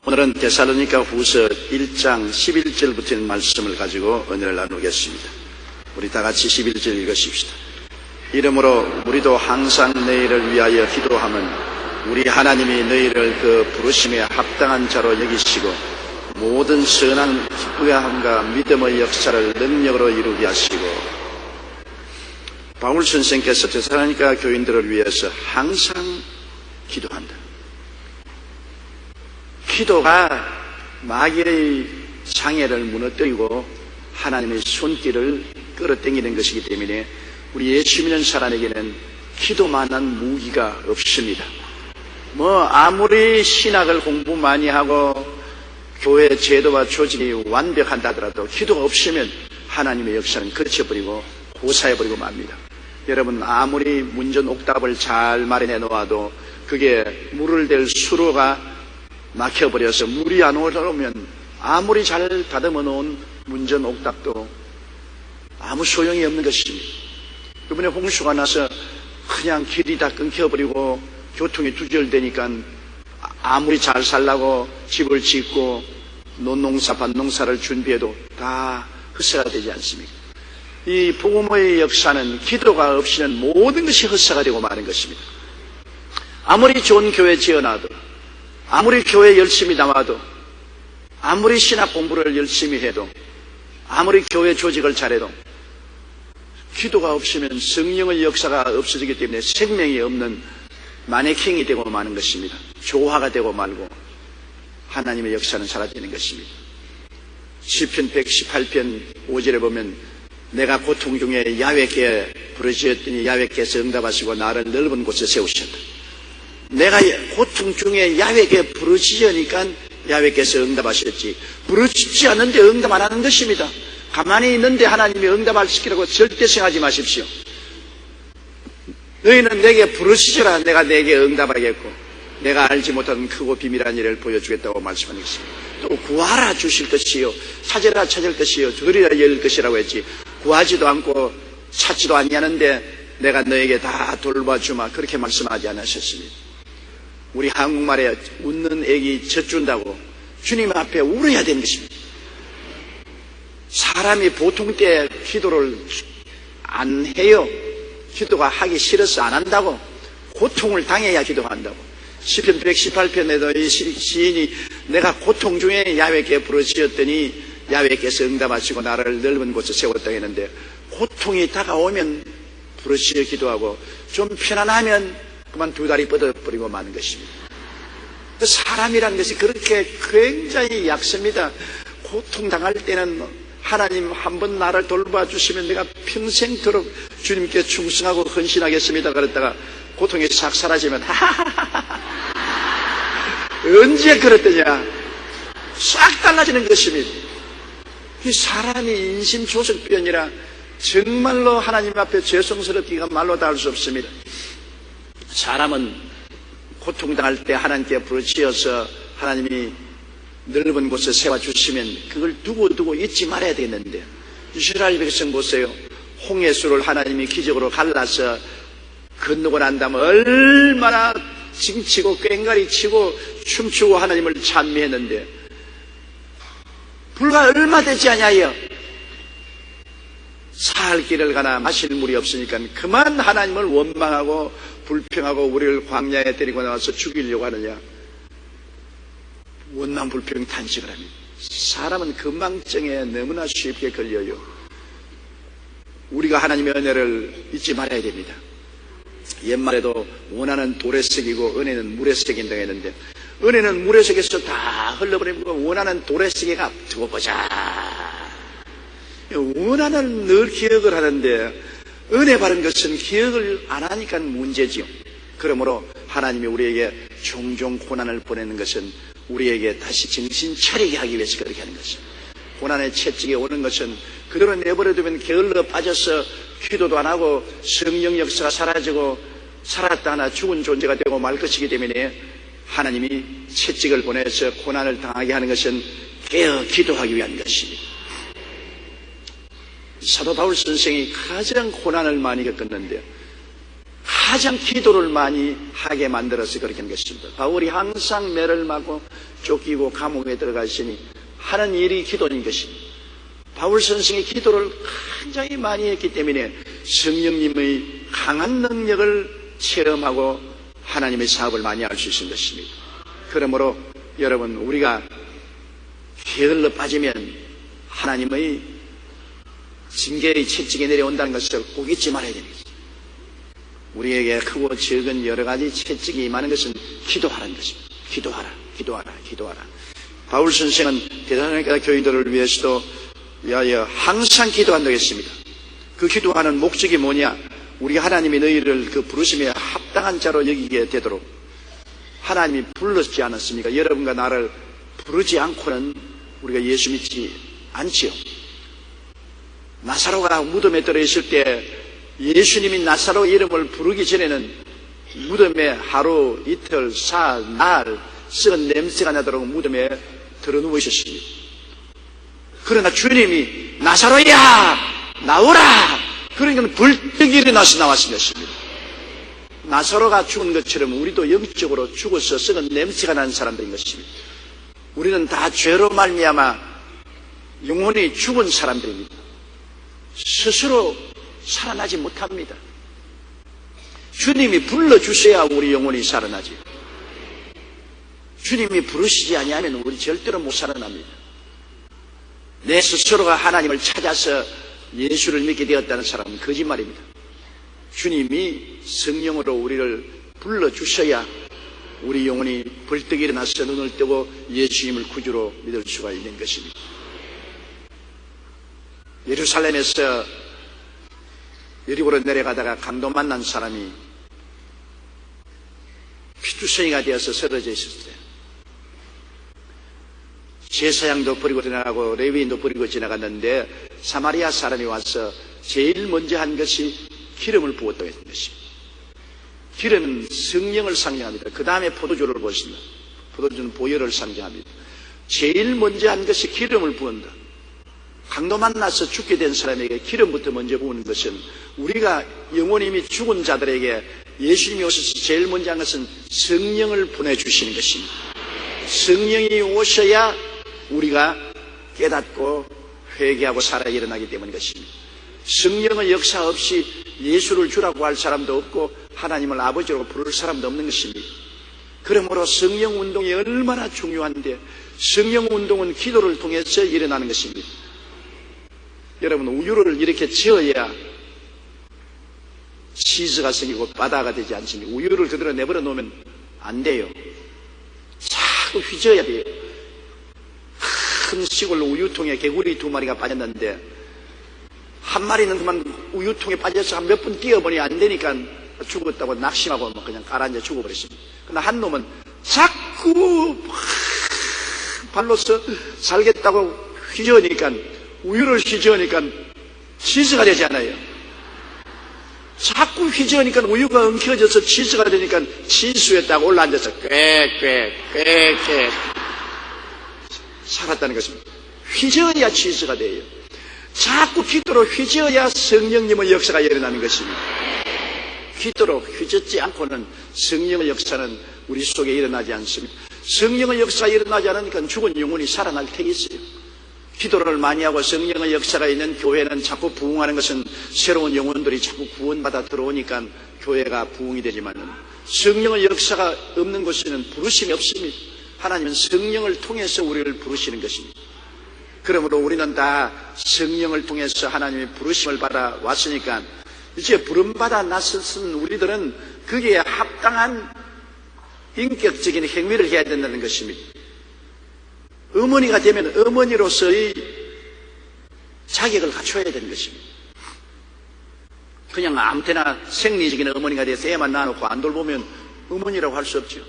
오늘은 데살로니가 후서 1장 11절부터 있는 말씀을 가지고 은혜를 나누겠습니다. 우리 다 같이 11절 읽으십시다. 이러므로 우리도 항상 너희를 위하여 기도함은 우리 하나님이 너희를 그 부르심에 합당한 자로 여기시고 모든 선한 기쁘게함과 믿음의 역사를 능력으로 이루게 하시고. 바울 선생께서 데살로니가 교인들을 위해서 항상 기도한다. 기도가 마귀의 장애를 무너뜨리고 하나님의 손길을 끌어당기는 것이기 때문에 우리 예수 믿는 사람에게는 기도만한 무기가 없습니다. 아무리 신학을 공부 많이 하고 교회 제도와 조직이 완벽한다 하더라도 기도가 없으면 하나님의 역사는 그쳐버리고 고사해버리고 맙니다. 여러분, 아무리 문전 옥답을 잘 마련해 놓아도 그게 물을 댈 수로가 막혀버려서 물이 안 올라오면 아무리 잘 다듬어 놓은 문전 옥답도 아무 소용이 없는 것입니다. 이번에 홍수가 나서 그냥 길이 다 끊겨버리고 교통이 두절되니까 아무리 잘 살라고 집을 짓고 논농사 밭농사를 준비해도 다 헛사가 되지 않습니까? 이 복음의 역사는 기도가 없이는 모든 것이 헛사가 되고 마는 것입니다. 아무리 좋은 교회 지어놔도, 아무리 교회 열심히 나와도, 아무리 신학 공부를 열심히 해도, 아무리 교회 조직을 잘해도 기도가 없으면 성령의 역사가 없어지기 때문에 생명이 없는 마네킹이 되고 마는 것입니다. 조화가 되고 말고 하나님의 역사는 사라지는 것입니다. 시편 118편 5절에 보면 내가 고통 중에 야훼께 부르짖었더니 야훼께서 응답하시고 나를 넓은 곳에 세우셨다. 내가 고통 중에 야훼께 부르짖으니까 야훼께서 응답하셨지, 부르짖지 않는데 응답 안 하는 것입니다. 가만히 있는데 하나님이 응답하시기라고 절대 생각하지 마십시오. 너희는 내게 부르짖으라, 내가 내게 응답하겠고 내가 알지 못한 크고 비밀한 일을 보여주겠다고 말씀하는 것입니다. 또 구하라 주실 것이요, 찾으라 찾을 것이요, 두드리라 열 것이라고 했지, 구하지도 않고 찾지도 아니하는데 내가 너에게 다 돌봐주마, 그렇게 말씀하지 않으셨습니다. 우리 한국말에 웃는 애기 젖준다고 주님 앞에 울어야 되는 것입니다. 사람이 보통 때 기도를 안 해요. 기도가 하기 싫어서 안 한다고. 고통을 당해야 기도한다고. 시편 118편에도 이 시인이 내가 고통 중에 야훼께 부르짖었더니 야훼께서 응답하시고 나를 넓은 곳에 세웠다 했는데, 고통이 다가오면 부르짖어 기도하고 좀 편안하면 그만 두 다리 뻗어버리고 마는 것입니다. 사람이라는 것이 그렇게 굉장히 약습니다. 고통당할 때는 하나님 한번 나를 돌봐주시면 내가 평생토록 주님께 충성하고 헌신하겠습니다 그랬다가 고통이 싹 사라지면 언제 그랬더냐, 싹 달라지는 것입니다. 이 사람이 인심조석변이라 정말로 하나님 앞에 죄송스럽기가 말로 다 할 수 없습니다. 사람은 고통당할 때 하나님께 부르짖어서 하나님이 넓은 곳에 세워주시면 그걸 두고 잊지 말아야 되겠는데, 이스라엘 백성 보세요. 홍해수를 하나님이 기적으로 갈라서 건너고 난 다음에 얼마나 징치고 꽹가리 치고 춤추고 하나님을 찬미했는데 불과 얼마 되지 않냐요. 살 길을 가나 마실 물이 없으니까 그만 하나님을 원망하고 불평하고 우리를 광야에 데리고 나와서 죽이려고 하느냐. 원망 불평 탄식을 합니다. 사람은 건망증에 너무나 쉽게 걸려요. 우리가 하나님의 은혜를 잊지 말아야 됩니다. 옛말에도 원하는 돌에 새기고 은혜는 물에 새긴다고 했는데, 은혜는 물에 새겨서 다 흘러버리고 원하는 돌에 새겨가 두고 보자. 원하는 늘 기억을 하는데 은혜 받은 것은 기억을 안 하니까 문제지요. 그러므로 하나님이 우리에게 종종 고난을 보내는 것은 우리에게 다시 정신 차리게 하기 위해서 그렇게 하는 것입니다. 고난의 채찍에 오는 것은 그대로 내버려두면 게을러 빠져서 기도도 안 하고 성령 역사가 사라지고 살았다 하나 죽은 존재가 되고 말 것이기 때문에 하나님이 채찍을 보내서 고난을 당하게 하는 것은 깨어 기도하기 위한 것입니다. 사도 바울 선생이 가장 고난을 많이 겪었는데 가장 기도를 많이 하게 만들어서 그렇게 한 것입니다. 바울이 항상 매를 맞고 쫓기고 감옥에 들어가시니 하는 일이 기도인 것입니다. 바울 선생의 기도를 굉장히 많이 했기 때문에 성령님의 강한 능력을 체험하고 하나님의 사업을 많이 할 수 있는 것입니다. 그러므로 여러분, 우리가 게을러 빠지면 하나님의 징계의 채찍이 내려온다는 것을 꼭 잊지 말아야 됩니다. 우리에게 크고 적은 여러 가지 채찍이 임하는 것은 기도하라는 것입니다. 기도하라, 기도하라, 기도하라. 바울 선생은 대사로니가 교인들을 위해서도 항상 기도한다고 했습니다. 그 기도하는 목적이 뭐냐? 우리 하나님이 너희를 그 부르심에 합당한 자로 여기게 되도록 하나님이 불렀지 않았습니까? 여러분과 나를 부르지 않고는 우리가 예수 믿지 않지요. 나사로가 무덤에 들어있을 때 예수님이 나사로 이름을 부르기 전에는 무덤에 하루, 이틀, 사흘, 날 썩은 냄새가 나도록 무덤에 들어누워 있었습니다. 그러나 주님이 나사로야 나오라! 그러니까 벌떡 일어나서 나왔습니다. 나사로가 죽은 것처럼 우리도 영적으로 죽어서 썩은 냄새가 나는 사람들인 것입니다. 우리는 다 죄로 말미암아 영혼이 죽은 사람들입니다. 스스로 살아나지 못합니다. 주님이 불러주셔야 우리 영혼이 살아나지. 주님이 부르시지 아니하면 우리 절대로 못 살아납니다. 내 스스로가 하나님을 찾아서 예수를 믿게 되었다는 사람은 거짓말입니다. 주님이 성령으로 우리를 불러주셔야 우리 영혼이 벌떡 일어나서 눈을 뜨고 예수님을 구주로 믿을 수가 있는 것입니다. 예루살렘에서 여리고로 내려가다가 강도 만난 사람이 피투성이가 되어서 쓰러져 있었어요. 제사장도 버리고 지나가고 레위인도 버리고 지나갔는데 사마리아 사람이 와서 제일 먼저 한 것이 기름을 부었다고 했던 것입니다. 기름은 성령을 상징합니다. 그 다음에 포도주를 부었습니다. 포도주는 보혈을 상징합니다. 제일 먼저 한 것이 기름을 부은다. 강도 만나서 죽게 된 사람에게 기름부터 먼저 부은 것은 우리가 영혼이 이미 죽은 자들에게 예수님이 오셔서 제일 먼저 한 것은 성령을 보내주시는 것입니다. 성령이 오셔야 우리가 깨닫고 회개하고 살아 일어나기 때문인 것입니다. 성령의 역사 없이 예수를 주라고 할 사람도 없고 하나님을 아버지로 부를 사람도 없는 것입니다. 그러므로 성령 운동이 얼마나 중요한데 성령 운동은 기도를 통해서 일어나는 것입니다. 여러분, 우유를 이렇게 지어야 치즈가 생기고 바다가 되지 않습니까? 우유를 그대로 내버려 놓으면 안 돼요. 자꾸 휘저어야 돼요. 큰 시골 우유통에 개구리 2마리가 빠졌는데 한 마리는 그만 우유통에 빠져서 몇 분 뛰어보니 안 되니까 죽었다고 낙심하고 그냥 가라앉아 죽어버렸습니다. 그러나 한 놈은 자꾸 발로서 살겠다고 휘저으니까 우유를 휘저으니까 치즈가 되지 않아요. 자꾸 휘저으니까 우유가 엉켜져서 치즈가 되니까 치수에 딱 올라앉아서 꽥꽥꽥꽥 살았다는 것입니다. 휘저어야 치즈가 돼요. 자꾸 기도로 휘저어야 성령님의 역사가 일어나는 것입니다. 기도로 휘젓지 않고는 성령의 역사는 우리 속에 일어나지 않습니다. 성령의 역사가 일어나지 않으니까 죽은 영혼이 살아날 택이 있어요. 기도를 많이 하고 성령의 역사가 있는 교회는 자꾸 부흥하는 것은 새로운 영혼들이 자꾸 구원받아 들어오니까 교회가 부흥이 되지만 성령의 역사가 없는 곳에는 부르심이 없습니다. 하나님은 성령을 통해서 우리를 부르시는 것입니다. 그러므로 우리는 다 성령을 통해서 하나님의 부르심을 받아 왔으니까 이제 부름받아 나섰은 우리들은 거기에 합당한 인격적인 행위를 해야 된다는 것입니다. 어머니가 되면 어머니로서의 자격을 갖춰야 되는 것입니다. 그냥 아무 때나 생리적인 어머니가 돼서 애만 낳아놓고 안 돌보면 어머니라고 할 수 없죠.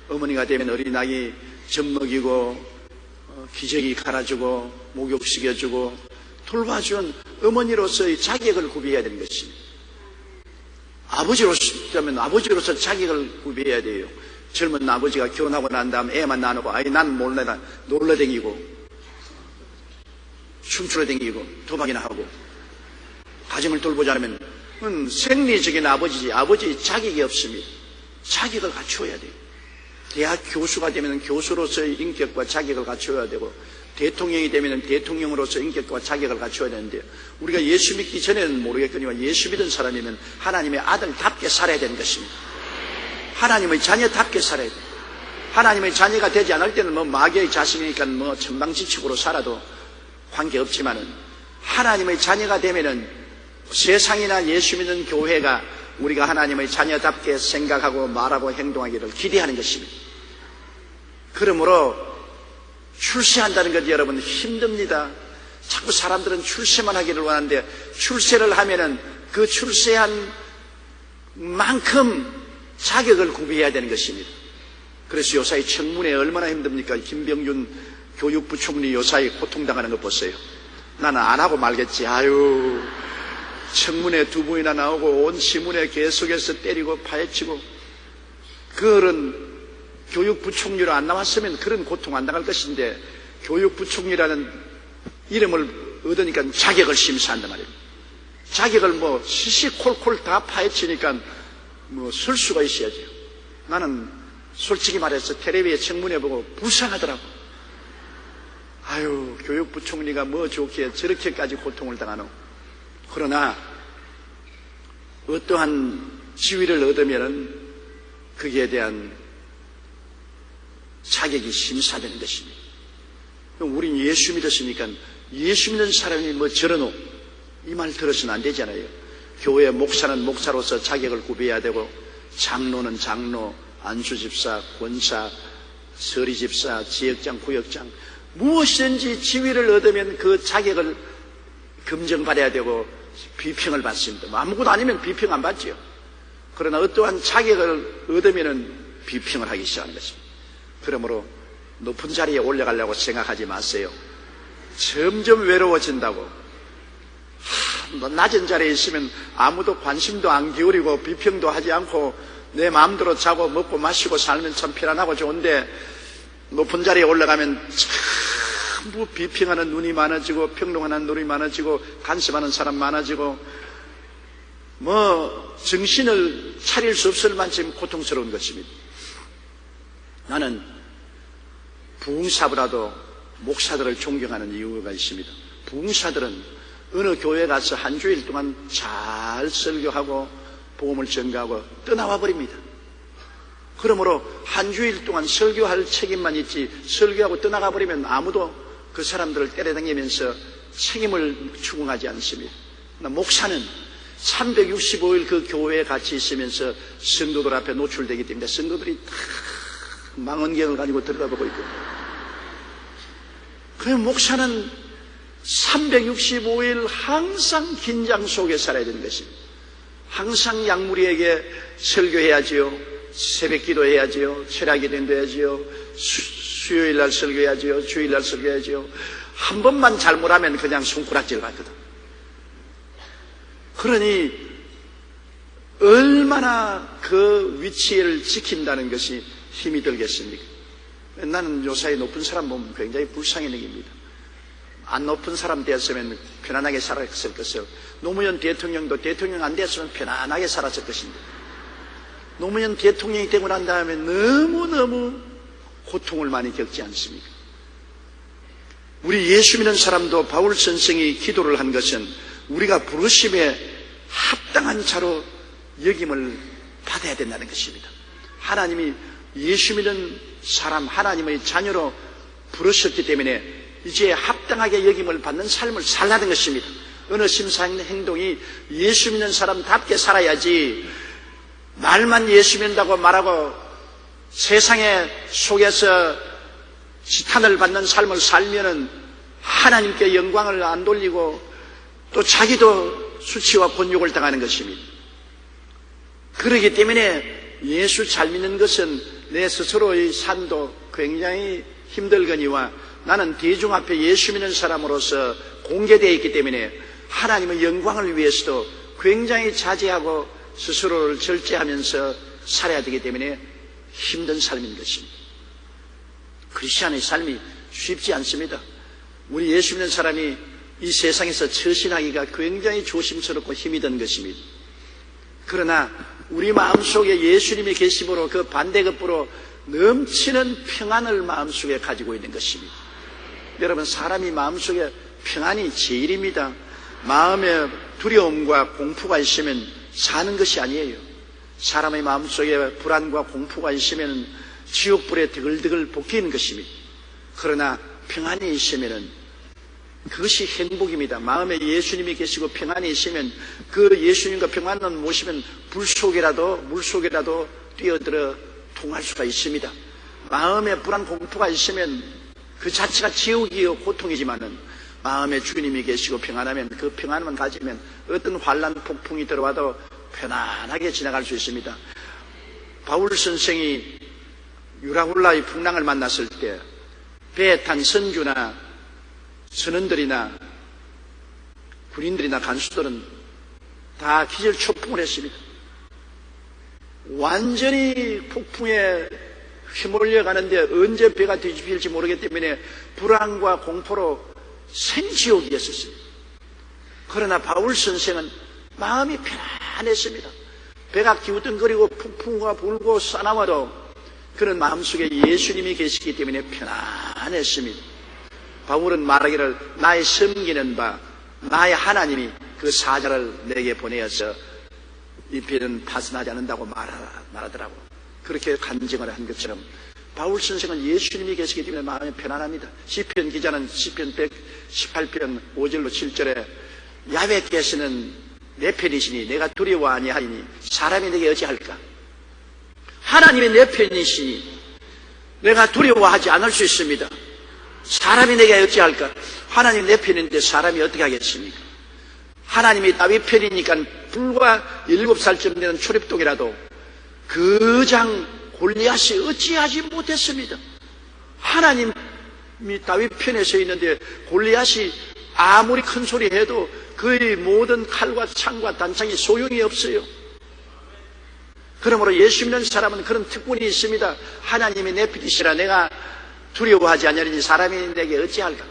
어머니가 되면 어린아이 젖먹이고 기저귀 갈아주고 목욕시켜주고 돌봐준 어머니로서의 자격을 구비해야 되는 것입니다. 아버지로서면 아버지로서 자격을 구비해야 돼요. 젊은 아버지가 결혼하고 난 다음에 애만 낳아놓고 아이 난 몰래 놀러다니고 춤추러 다니고 도박이나 하고 가정을 돌보지 않으면 생리적인 아버지지 아버지 자격이 없습니다. 자격을 갖추어야 돼요. 대학 교수가 되면 교수로서의 인격과 자격을 갖추어야 되고 대통령이 되면 대통령으로서 인격과 자격을 갖춰야 되는데 우리가 예수 믿기 전에는 모르겠거니와 예수 믿은 사람이면 하나님의 아들답게 살아야 되는 것입니다. 하나님의 자녀답게 살아야 돼요. 하나님의 자녀가 되지 않을 때는 마귀의 자식이니까 천방지축으로 살아도 관계없지만은 하나님의 자녀가 되면은 세상이나 예수 믿는 교회가 우리가 하나님의 자녀답게 생각하고 말하고 행동하기를 기대하는 것입니다. 그러므로 출세한다는 것이 여러분 힘듭니다. 자꾸 사람들은 출세만 하기를 원하는데 출세를 하면은 그 출세한 만큼 자격을 구비해야 되는 것입니다. 그래서 요사이 청문회 얼마나 힘듭니까? 김병준 교육부총리 요사이 고통당하는 거 보세요. 나는 안 하고 말겠지. 아유, 청문회 2번이나 나오고 온 시문회 계속해서 때리고 파헤치고 그런 교육부총리로 안 나왔으면 그런 고통 안 당할 것인데 교육부총리라는 이름을 얻으니까 자격을 심사한단 말이에요. 자격을 시시콜콜 다 파헤치니까 설 수가 있어야죠. 나는 솔직히 말해서 텔레비에 청문회 보고 불쌍하더라고. 아유, 교육부총리가 좋기에 저렇게까지 고통을 당하노. 그러나 어떠한 지위를 얻으면 거기에 대한 자격이 심사되는 것입니다. 우린 예수 믿었으니까 예수 믿는 사람이 저러노 이 말 들어서는 안 되잖아요. 교회 목사는 목사로서 자격을 구비해야 되고 장로는 장로, 안수집사, 권사, 서리집사, 지역장, 구역장 무엇이든지 지위를 얻으면 그 자격을 검증받아야 되고 비평을 받습니다. 아무것도 아니면 비평 안 받죠. 그러나 어떠한 자격을 얻으면 비평을 하기 시작하는 것입니다. 그러므로 높은 자리에 올라가려고 생각하지 마세요. 점점 외로워진다고. 낮은 자리에 있으면 아무도 관심도 안 기울이고 비평도 하지 않고 내 마음대로 자고 먹고 마시고 살면 참 편안하고 좋은데 높은 자리에 올라가면 전부 비평하는 눈이 많아지고 평론하는 눈이 많아지고 간섭하는 사람 많아지고 정신을 차릴 수 없을 만큼 고통스러운 것입니다. 나는 부흥사보다도 목사들을 존경하는 이유가 있습니다. 부흥사들은 어느 교회 가서 한 주일 동안 잘 설교하고 복음을 전가하고 떠나와 버립니다. 그러므로 한 주일 동안 설교할 책임만 있지 설교하고 떠나가 버리면 아무도 그 사람들을 때려다니면서 책임을 추궁하지 않습니다. 목사는 365일 그 교회에 같이 있으면서 성도들 앞에 노출되기 때문에 성도들이 다 망원경을 가지고 들여다보고 있고 그 목사는 365일 항상 긴장 속에 살아야 되는 것입니다. 항상 약물이에게 설교해야지요. 새벽 기도해야지요. 철야기도 해야지요. 수요일날 설교해야지요. 주일날 설교해야지요. 한 번만 잘못하면 그냥 손가락질 받거든. 그러니 얼마나 그 위치를 지킨다는 것이 힘이 들겠습니까? 나는 요사이 높은 사람 보면 굉장히 불쌍히 느낍니다. 안 높은 사람 되었으면 편안하게 살았을 것이요. 노무현 대통령도 대통령 안 됐으면 편안하게 살았을 것인데 노무현 대통령이 되고 난 다음에 너무너무 고통을 많이 겪지 않습니까? 우리 예수 믿는 사람도 바울 선생이 기도를 한 것은 우리가 부르심에 합당한 자로 여김을 받아야 된다는 것입니다. 하나님이 예수 믿는 사람, 하나님의 자녀로 부르셨기 때문에 이제 합당하게 여김을 받는 삶을 살라는 것입니다. 어느 심사하는 행동이 예수 믿는 사람답게 살아야지 말만 예수 믿는다고 말하고 세상에 속에서 지탄을 받는 삶을 살면은 하나님께 영광을 안 돌리고 또 자기도 수치와 곤욕을 당하는 것입니다. 그렇기 때문에 예수 잘 믿는 것은 내 스스로의 삶도 굉장히 힘들거니와 나는 대중 앞에 예수 믿는 사람으로서 공개되어 있기 때문에 하나님의 영광을 위해서도 굉장히 자제하고 스스로를 절제하면서 살아야 되기 때문에 힘든 삶인 것입니다. 크리스찬의 삶이 쉽지 않습니다. 우리 예수 믿는 사람이 이 세상에서 처신하기가 굉장히 조심스럽고 힘이 든 것입니다. 그러나 우리 마음속에 예수님이 계심으로 그 반대급부로 넘치는 평안을 마음속에 가지고 있는 것입니다. 여러분, 사람이 마음속에 평안이 제일입니다. 마음에 두려움과 공포가 있으면 사는 것이 아니에요. 사람의 마음속에 불안과 공포가 있으면 지옥불에 드글드글 볶이는 것입니다. 그러나 평안이 있으면 그것이 행복입니다. 마음에 예수님이 계시고 평안이 있으면 그 예수님과 평안을 모시면 불 속이라도 물 속이라도 뛰어들어 통할 수가 있습니다. 마음에 불안 공포가 있으면 그 자체가 지옥이요 고통이지만은 마음에 주님이 계시고 평안하면 그 평안만 가지면 어떤 환난 폭풍이 들어와도 편안하게 지나갈 수 있습니다. 바울 선생이 유라굴라의 풍랑을 만났을 때 배에 탄 선주나 선원들이나 군인들이나 간수들은 다 기절초풍을 했습니다. 완전히 폭풍에 휘몰려 가는데 언제 배가 뒤집힐지 모르기 때문에 불안과 공포로 생지옥이었습니다. 그러나 바울 선생은 마음이 편안했습니다. 배가 기우뚱거리고 폭풍우가 불고 싸나워도 그런 마음속에 예수님이 계시기 때문에 편안했습니다. 바울은 말하기를 나의 섬기는 바 나의 하나님이 그 사자를 내게 보내어서 이 배는 파손하지 않는다고 말하더라고. 그렇게 간증을 한 것처럼 바울 선생은 예수님이 계시기 때문에 마음이 편안합니다. 시편 기자는 시편 118편 5절로 7절에 야훼께서는 내 편이시니 내가 두려워 아니하리니 사람이 내게 어찌할까? 하나님이 내 편이시니 내가 두려워하지 않을 수 있습니다. 사람이 내게 어찌할까? 하나님이 내 편인데 사람이 어떻게 하겠습니까? 하나님이 다윗 편이니까 불과 7살쯤 되는 출입독이라도 그 장 골리앗이 어찌하지 못했습니다. 하나님이 다윗 편에 서 있는데 골리앗이 아무리 큰 소리 해도 그의 모든 칼과 창과 단창이 소용이 없어요. 그러므로 예수 믿는 사람은 그런 특권이 있습니다. 하나님이 내 편이시라 내가 두려워하지 않으리니 사람이 내게 어찌할까?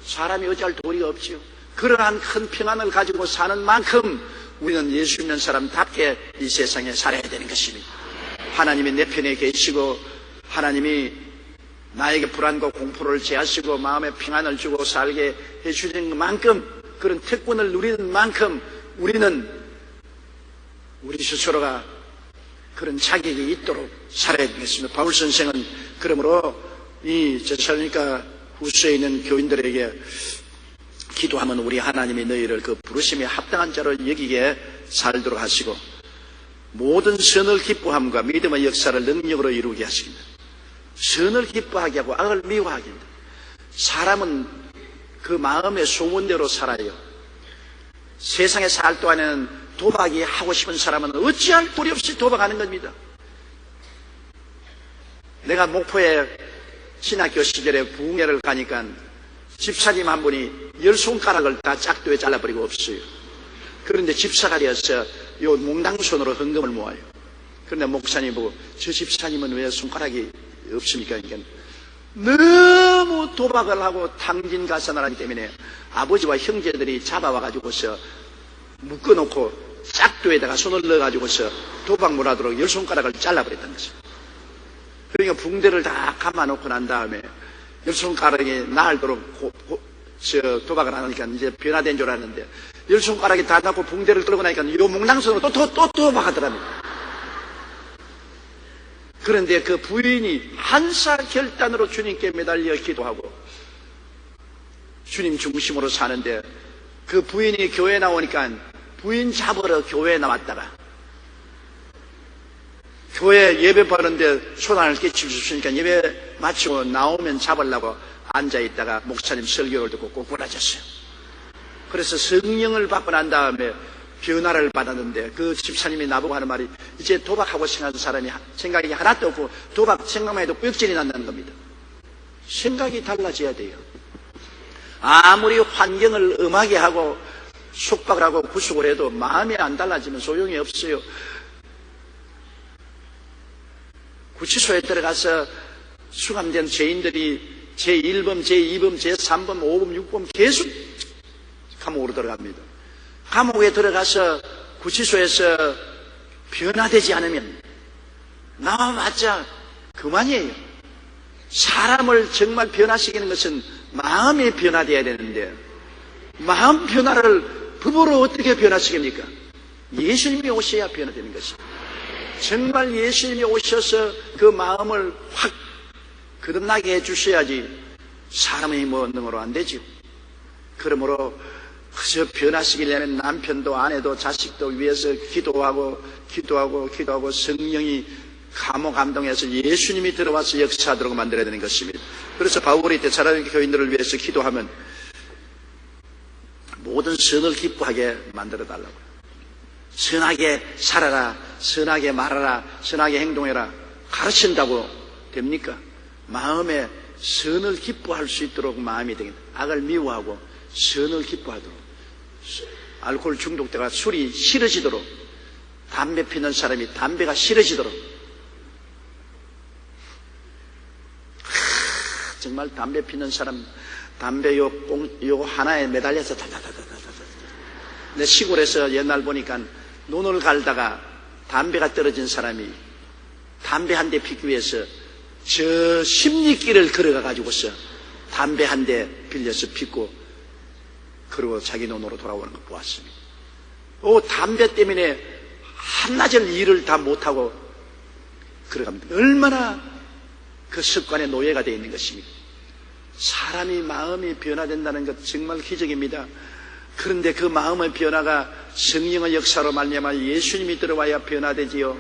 사람이 어찌할 도리가 없지요. 그러한 큰 평안을 가지고 사는 만큼 우리는 예수 믿는 사람답게 이 세상에 살아야 되는 것입니다. 하나님이 내 편에 계시고 하나님이 나에게 불안과 공포를 제하시고 마음에 평안을 주고 살게 해주는 만큼 그런 특권을 누리는 만큼 우리는 우리 스스로가 그런 자격이 있도록 살아야 되겠습니다. 바울 선생은 그러므로 이 데살로니가 후서에 있는 교인들에게 기도하면 우리 하나님이 너희를 그 부르심에 합당한 자로 여기게 살도록 하시고 모든 선을 기뻐함과 믿음의 역사를 능력으로 이루게 하십니다. 선을 기뻐하게 하고 악을 미워하게 합니다. 사람은 그 마음의 소원대로 살아요. 세상에 살 동안에는 도박이 하고 싶은 사람은 어찌할 도리 없이 도박하는 겁니다. 내가 목포에 신학교 시절에 부흥회를 가니까 집사님 한 분이 10손가락을 다 짝도에 잘라버리고 없어요. 그런데 집사가 되어서 요 몽당손으로 헌금을 모아요. 그런데 목사님 보고 저 집사님은 왜 손가락이 없습니까? 그러니까 너무 도박을 하고 탕진가산을 하기 때문에 아버지와 형제들이 잡아와가지고서 묶어놓고 짝도에다가 손을 넣어가지고서 도박 못하도록 10손가락을 잘라버렸다는 것입니다. 그러니까 붕대를 다 감아놓고 난 다음에 10손가락이 나을도록 도박을 하니까 이제 변화된 줄 알았는데 10손가락이 다 닿고 붕대를 끌고 나니까 요 몽당손으로 또 도박하더랍니다. 그런데 그 부인이 한사결단으로 주님께 매달려 기도하고 주님 중심으로 사는데 그 부인이 교회에 나오니까 부인 잡으러 교회에 나왔다가 교회 예배 바르는데 초단을 끼칠 수 있으니까 예배 마치고 나오면 잡으려고 앉아있다가 목사님 설교를 듣고 꼬꾸라졌어요. 그래서 성령을 받고 난 다음에 변화를 받았는데 그 집사님이 나보고 하는 말이 이제 도박하고 생각하는 사람이 생각이 하나도 없고 도박 생각만 해도 뼈질이 난다는 겁니다. 생각이 달라져야 돼요. 아무리 환경을 음하게 하고 속박을 하고 구속을 해도 마음이 안 달라지면 소용이 없어요. 구치소에 들어가서 수감된 죄인들이 제1범, 제2범, 제3범, 5범, 6범 계속 감옥으로 들어갑니다. 감옥에 들어가서 구치소에서 변화되지 않으면 나와봤자 그만이에요. 사람을 정말 변화시키는 것은 마음이 변화되어야 되는데 마음 변화를 부부로 어떻게 변화시킵니까? 예수님이 오셔야 변화되는 것입니다. 정말 예수님이 오셔서 그 마음을 확 거듭나게 해주셔야지 사람의 힘과 능으로 안 되죠. 그러므로 그저 변화시키려면 남편도 아내도 자식도 위해서 기도하고 성령이 감동해서 예수님이 들어와서 역사하도록 만들어야 되는 것입니다. 그래서 바울이 데살로니가 교인들을 위해서 기도하면 모든 선을 기뻐하게 만들어 달라고요. 선하게 살아라, 선하게 말하라, 선하게 행동해라 가르친다고 됩니까? 마음에 선을 기뻐할 수 있도록 마음이 되겠다. 악을 미워하고 선을 기뻐하도록, 알코올 중독자가 술이 싫어지도록, 담배 피는 사람이 담배가 싫어지도록, 정말 담배 피는 사람 담배 요 하나에 매달려서 내 시골에서 옛날 보니까 논을 갈다가 담배가 떨어진 사람이 담배 한 대 피기 위해서 저 십리길을 걸어가 가지고서 담배 한 대 빌려서 피고 그리고 자기 논으로 돌아오는 거 보았습니다. 담배 때문에 한나절 일을 다 못하고 걸어갑니다. 얼마나 그 습관의 노예가 되어 있는 것입니다. 사람이 마음이 변화된다는 것 정말 기적입니다. 그런데 그 마음의 변화가 성령의 역사로 말미암아 예수님이 들어와야 변화되지요.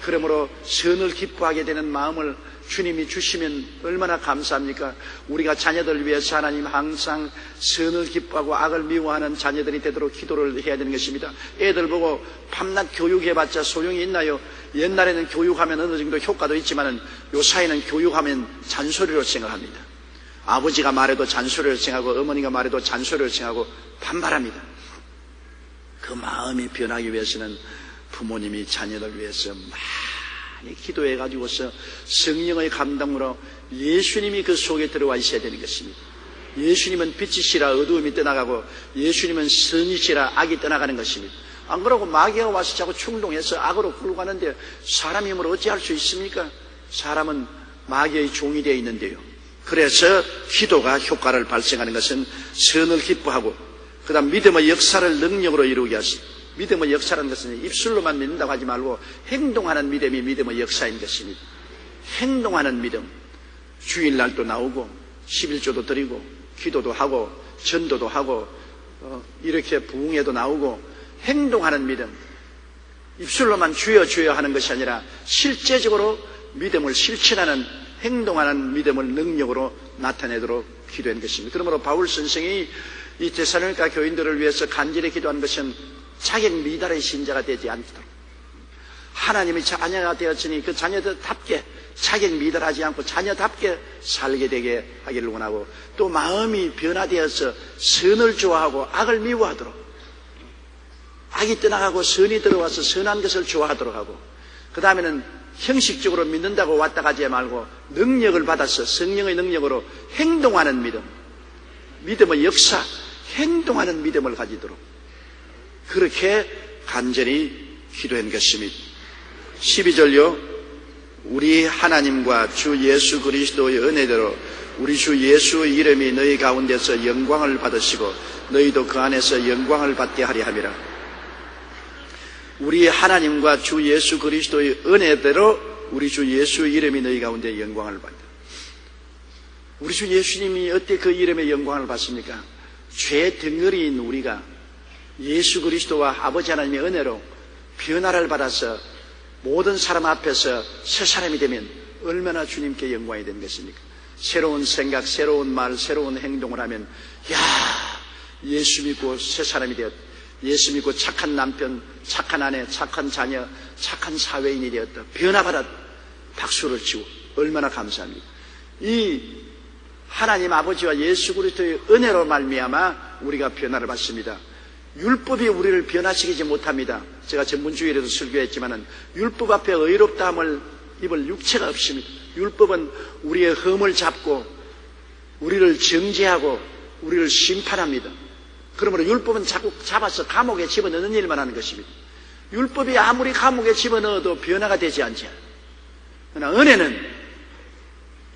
그러므로 선을 기뻐하게 되는 마음을 주님이 주시면 얼마나 감사합니까? 우리가 자녀들을 위해서 하나님 항상 선을 기뻐하고 악을 미워하는 자녀들이 되도록 기도를 해야 되는 것입니다. 애들 보고 밤낮 교육해봤자 소용이 있나요? 옛날에는 교육하면 어느 정도 효과도 있지만 요사이는 교육하면 잔소리로 생각합니다. 아버지가 말해도 잔소리를 생각하고 어머니가 말해도 잔소리를 생각하고 반발합니다. 그 마음이 변하기 위해서는 부모님이 자녀를 위해서 많이 기도해 가지고서 성령의 감동으로 예수님이 그 속에 들어와 있어야 되는 것입니다. 예수님은 빛이시라 어두움이 떠나가고 예수님은 선이시라 악이 떠나가는 것입니다. 안 그러고 마귀가 와서 자꾸 충동해서 악으로 끌고 가는데 사람 힘으로 어찌할 수 있습니까? 사람은 마귀의 종이 되어 있는데요. 그래서 기도가 효과를 발생하는 것은 선을 기뻐하고 그 다음 믿음의 역사를 능력으로 이루게 하십니다. 믿음의 역사라는 것은 입술로만 믿는다고 하지 말고 행동하는 믿음이 믿음의 역사인 것입니다. 행동하는 믿음, 주일날도 나오고 11조도 드리고 기도도 하고 전도도 하고 이렇게 부흥회도 나오고 행동하는 믿음, 입술로만 주여 주여 하는 것이 아니라 실제적으로 믿음을 실천하는 행동하는 믿음을 능력으로 나타내도록 기도한 것입니다. 그러므로 바울 선생이 이 데살로니가 교인들을 위해서 간절히 기도한 것은 자격 미달의 신자가 되지 않도록 하나님의 자녀가 되었으니 그 자녀들답게 자격 미달하지 않고 자녀답게 살게 되게 하기를 원하고 또 마음이 변화되어서 선을 좋아하고 악을 미워하도록 악이 떠나가고 선이 들어와서 선한 것을 좋아하도록 하고 그 다음에는 형식적으로 믿는다고 왔다 가지 말고 능력을 받아서 성령의 능력으로 행동하는 믿음, 믿음의 역사, 행동하는 믿음을 가지도록 그렇게 간절히 기도한 것입니다. 12절요. 우리 하나님과 주 예수 그리스도의 은혜대로 우리 주 예수의 이름이 너희 가운데서 영광을 받으시고 너희도 그 안에서 영광을 받게 하려 함이라. 우리 하나님과 주 예수 그리스도의 은혜대로 우리 주 예수의 이름이 너희 가운데 영광을 받다. 우리 주 예수님이 어떻게 그 이름의 영광을 받습니까? 죄 덩어리인 우리가 예수 그리스도와 아버지 하나님의 은혜로 변화를 받아서 모든 사람 앞에서 새 사람이 되면 얼마나 주님께 영광이 되는 것입니까? 새로운 생각, 새로운 말, 새로운 행동을 하면 예수 믿고 새 사람이 되었다. 예수 믿고 착한 남편, 착한 아내, 착한 자녀, 착한 사회인이 되었다. 변화받았다. 박수를 치고 얼마나 감사합니다. 이 하나님 아버지와 예수 그리스도의 은혜로 말미암아 우리가 변화를 받습니다. 율법이 우리를 변화시키지 못합니다. 제가 전문주일에도 설교했지만은 율법 앞에 의롭다함을 입을 육체가 없습니다. 율법은 우리의 흠을 잡고 우리를 정죄하고 우리를 심판합니다. 그러므로 율법은 자꾸 잡아서 감옥에 집어넣는 일만 하는 것입니다. 율법이 아무리 감옥에 집어넣어도 변화가 되지 않지. 그러나 은혜는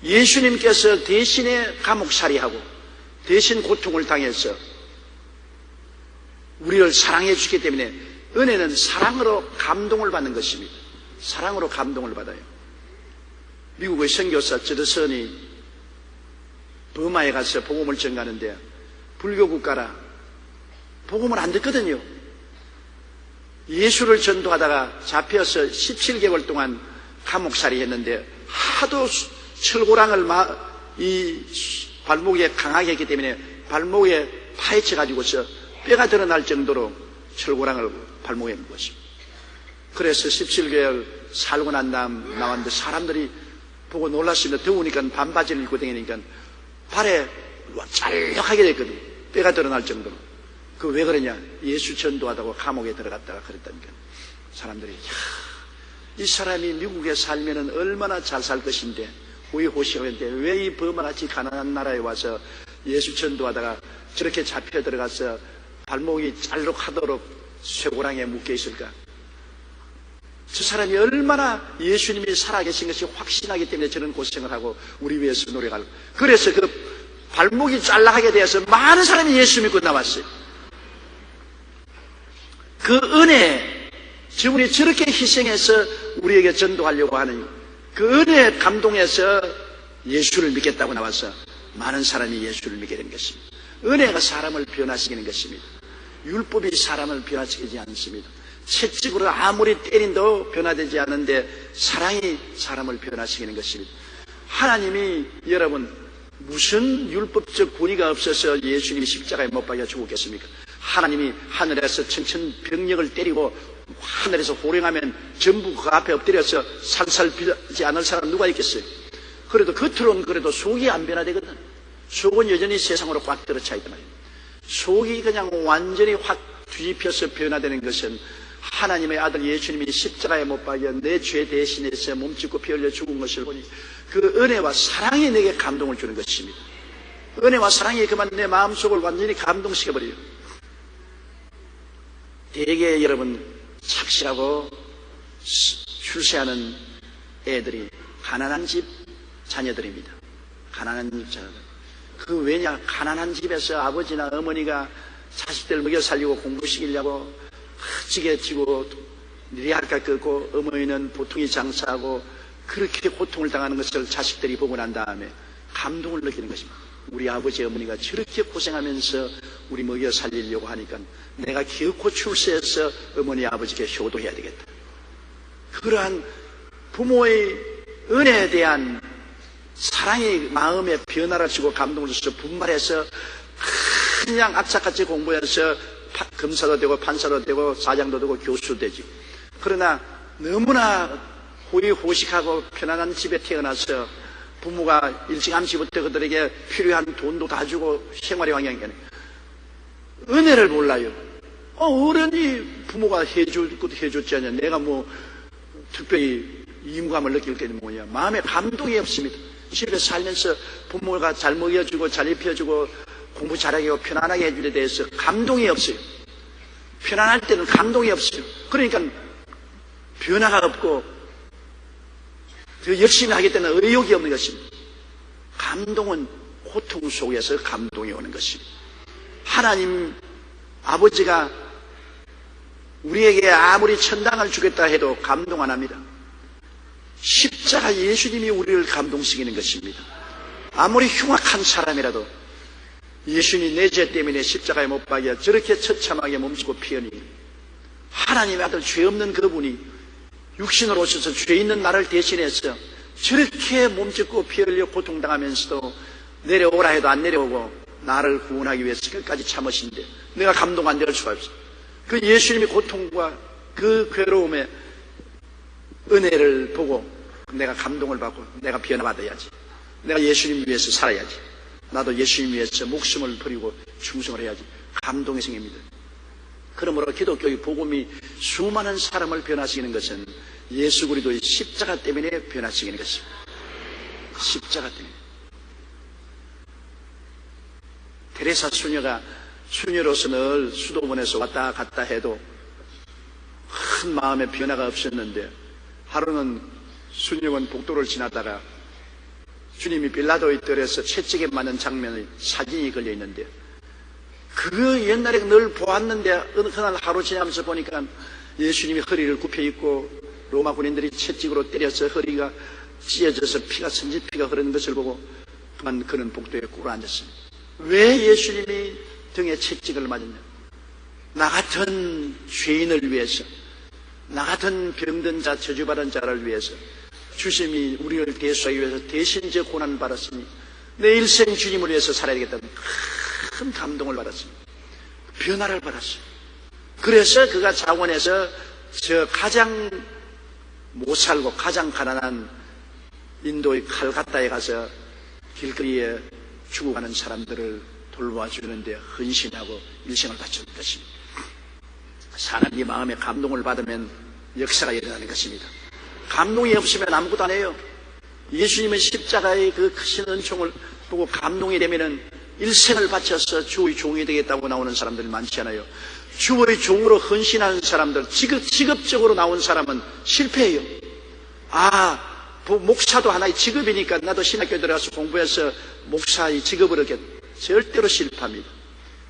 예수님께서 대신에 감옥살이하고 대신 고통을 당해서 우리를 사랑해 주기 때문에 은혜는 사랑으로 감동을 받는 것입니다. 사랑으로 감동을 받아요. 미국의 선교사 저드선이 버마에 가서 복음을 전가하는데 불교 국가라 복음을 안 듣거든요. 예수를 전도하다가 잡혀서 17개월 동안 감옥살이 했는데 하도 철고랑을 이 발목에 강하게 했기 때문에 발목에 파헤쳐 가지고서 뼈가 드러날 정도로 철고랑을 발목에 넣은 것입니다. 그래서 17개월 살고 난 다음 나왔는데 사람들이 보고 놀랐습니다. 더우니까 반바지를 입고 다니니까 발에 짤력하게 됐거든요. 뼈가 드러날 정도로. 그 왜 그러냐? 예수 전도하다고 감옥에 들어갔다가 그랬다니까. 사람들이 이 사람이 미국에 살면은 얼마나 잘 살 것인데 호의호식하는데 왜 이 버마같이 가난한 나라에 와서 예수 전도하다가 저렇게 잡혀 들어가서 발목이 짤록하도록 쇠고랑에 묶여 있을까? 저 사람이 얼마나 예수님이 살아계신 것이 확신하기 때문에 저런 고생을 하고 우리 위해서 노력하고, 그래서 그 발목이 짤락하게 되어서 많은 사람이 예수 믿고 나왔어요. 그 은혜, 저분이 저렇게 희생해서 우리에게 전도하려고 하는 그 은혜에 감동해서 예수를 믿겠다고 나와서 많은 사람이 예수를 믿게 된 것입니다. 은혜가 사람을 변화시키는 것입니다. 율법이 사람을 변화시키지 않습니다. 채찍으로 아무리 때린도 변화되지 않는데 사랑이 사람을 변화시키는 것입니다. 하나님이 여러분 무슨 율법적 권위가 없어서 예수님이 십자가에 못 박혀 죽었겠습니까? 하나님이 하늘에서 천천병력을 때리고 하늘에서 호령하면 전부 그 앞에 엎드려서 살살 빌지 않을 사람 누가 있겠어요? 그래도 겉으로는 그래도 속이 안 변화되거든. 속은 여전히 세상으로 꽉 들어차 있단 말이에요. 속이 그냥 완전히 확 뒤집혀서 변화되는 것은 하나님의 아들 예수님이 십자가에 못 박여 내 죄 대신해서 몸짓고 피 흘려 죽은 것을 보니 그 은혜와 사랑이 내게 감동을 주는 것입니다. 은혜와 사랑이 그만 내 마음속을 완전히 감동시켜버려요. 대개 여러분 착실하고 출세하는 애들이 가난한 집 자녀들입니다. 가난한 집 자녀들. 그 왜냐? 가난한 집에서 아버지나 어머니가 자식들 먹여 살리고 공부시키려고 찌개 지고 리알까 끄고 어머니는 보통이 장사하고 그렇게 고통을 당하는 것을 자식들이 보고 난 다음에 감동을 느끼는 것입니다. 우리 아버지 어머니가 저렇게 고생하면서 우리 먹여 살리려고 하니까 내가 기어코 출세해서 어머니 아버지께 효도해야 되겠다. 그러한 부모의 은혜에 대한 사랑이 마음에 변화를 주고 감동을 줘서 분발해서 그냥 악착같이 공부해서 검사도 되고 판사도 되고 사장도 되고 교수도 되지. 그러나 너무나 호의호식하고 편안한 집에 태어나서 부모가 일찌감치부터 그들에게 필요한 돈도 다 주고 생활의 환경이 은혜를 몰라요. 어른이 부모가 해줄 것도 해줬지 않냐. 내가 뭐 특별히 의무감을 느낄 때는 뭐냐. 마음에 감동이 없습니다. 집에 살면서 부모가 잘 먹여주고 잘 입혀주고 공부 잘하게 하고 편안하게 해주에 대해서 감동이 없어요. 편안할 때는 감동이 없어요. 그러니까 변화가 없고 열심히 하기 때문에 의욕이 없는 것입니다. 감동은 고통 속에서 감동이 오는 것입니다. 하나님 아버지가 우리에게 아무리 천당을 주겠다 해도 감동 안 합니다. 십자가 예수님이 우리를 감동시키는 것입니다. 아무리 흉악한 사람이라도 예수님이 내 죄 때문에 십자가에 못 박여 저렇게 처참하게 몸쓰고 피 흘리니 하나님의 아들 죄 없는 그분이 육신으로 오셔서 죄 있는 나를 대신해서 저렇게 몸짓고 피 흘려 고통당하면서도 내려오라 해도 안 내려오고 나를 구원하기 위해서 끝까지 참으신데 내가 감동 안 될 수가 없어. 그 예수님의 고통과 그 괴로움의 은혜를 보고 내가 감동을 받고 내가 변화받아야지. 내가 예수님 위해서 살아야지. 나도 예수님 위해서 목숨을 버리고 충성을 해야지. 감동이 생깁니다. 그러므로 기독교의 복음이 수많은 사람을 변화시키는 것은 예수 그리스도의 십자가 때문에 변화시키는 것입니다. 십자가 때문에. 테레사 수녀가 수녀로서 늘 수도원에서 왔다 갔다 해도 큰 마음의 변화가 없었는데 하루는 순영은 복도를 지나다가 주님이 빌라도의 뜰에서 채찍에 맞는 장면의 사진이 걸려 있는데 그 옛날에 늘 보았는데 어느 날 하루 지나면서 보니까 예수님이 허리를 굽혀 있고 로마 군인들이 채찍으로 때려서 허리가 찢어져서 선지피가 흐르는 것을 보고 그만 그는 복도에 꿇어 앉았습니다. 왜 예수님이 등에 채찍을 맞았냐? 나 같은 죄인을 위해서, 나 같은 병든 자, 저주받은 자를 위해서 주님이 우리를 대수하기 위해서 대신 저 고난을 받았으니 내 일생 주님을 위해서 살아야 되겠다는 큰 감동을 받았습니다. 변화를 받았어요. 그래서 그가 자원에서 저 가장 못 살고 가장 가난한 인도의 칼가타에 가서 길거리에 죽어가는 사람들을 돌봐주는데 헌신하고 일생을 바치는 것입니다. 사람이 마음에 감동을 받으면 역사가 일어나는 것입니다. 감동이 없으면 아무것도 안 해요. 예수님의 십자가의 그 크신 은총을 보고 감동이 되면은 일생을 바쳐서 주의 종이 되겠다고 나오는 사람들이 많지 않아요. 주의 종으로 헌신하는 사람들, 직업적으로 나온 사람은 실패해요. 목사도 하나의 직업이니까 나도 신학교 들어가서 공부해서 목사의 직업을 하게 절대로 실패합니다.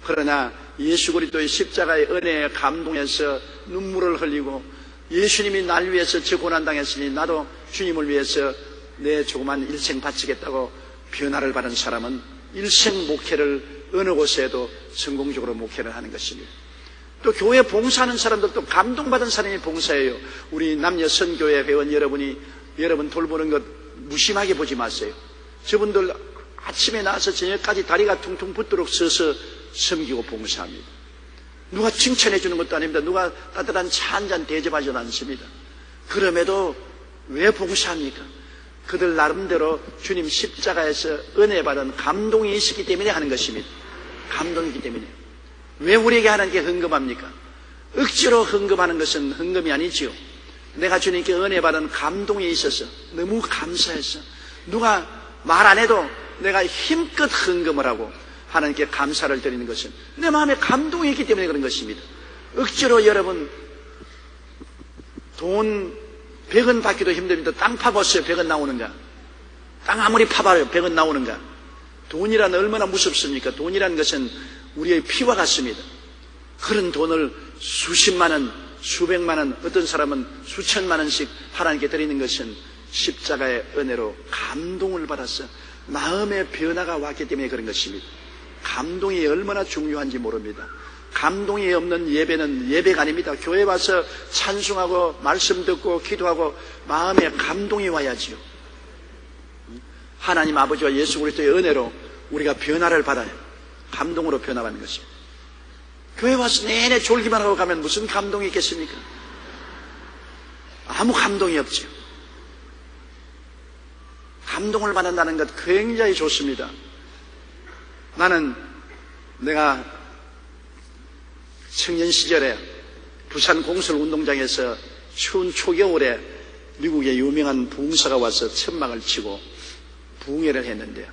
그러나 예수 그리스도의 십자가의 은혜에 감동해서 눈물을 흘리고 예수님이 날 위해서 저 고난당했으니 나도 주님을 위해서 내 조그만 일생 바치겠다고 변화를 받은 사람은 일생 목회를 어느 곳에도 성공적으로 목회를 하는 것입니다. 또 교회 봉사하는 사람들도 감동받은 사람이 봉사해요. 우리 남녀 선교회 회원 여러분이 여러분 돌보는 것 무심하게 보지 마세요. 저분들 아침에 나와서 저녁까지 다리가 퉁퉁 붓도록 서서 섬기고 봉사합니다. 누가 칭찬해 주는 것도 아닙니다. 누가 따뜻한 차 한 잔 대접하지도 않습니다. 그럼에도 왜 봉사합니까? 그들 나름대로 주님 십자가에서 은혜 받은 감동이 있었기 때문에 하는 것입니다. 감동이기 때문에. 왜 우리에게 하나님께 헌금합니까? 억지로 헌금하는 것은 헌금이 아니지요. 내가 주님께 은혜 받은 감동이 있어서 너무 감사해서 누가 말 안 해도 내가 힘껏 헌금을 하고 하나님께 감사를 드리는 것은 내 마음에 감동이 있기 때문에 그런 것입니다. 억지로 여러분 돈 100원 받기도 힘듭니다. 땅 파보세요. 100원 나오는가? 땅 아무리 파봐요. 100원 나오는가? 돈이란 얼마나 무섭습니까? 돈이란 것은 우리의 피와 같습니다. 그런 돈을 수십만 원, 수백만 원, 어떤 사람은 수천만 원씩 하나님께 드리는 것은 십자가의 은혜로 감동을 받아서 마음의 변화가 왔기 때문에 그런 것입니다. 감동이 얼마나 중요한지 모릅니다. 감동이 없는 예배는 예배가 아닙니다. 교회 와서 찬송하고 말씀 듣고 기도하고 마음에 감동이 와야지요. 하나님 아버지와 예수 그리스도의 은혜로 우리가 변화를 받아요. 감동으로 변화받는 것입니다. 교회 와서 내내 졸기만 하고 가면 무슨 감동이 있겠습니까? 아무 감동이 없죠. 감동을 받는다는 것 굉장히 좋습니다. 나는 내가 청년 시절에 부산 공설운동장에서 추운 초겨울에 미국의 유명한 부흥사가 와서 천막을 치고 부흥회를 했는데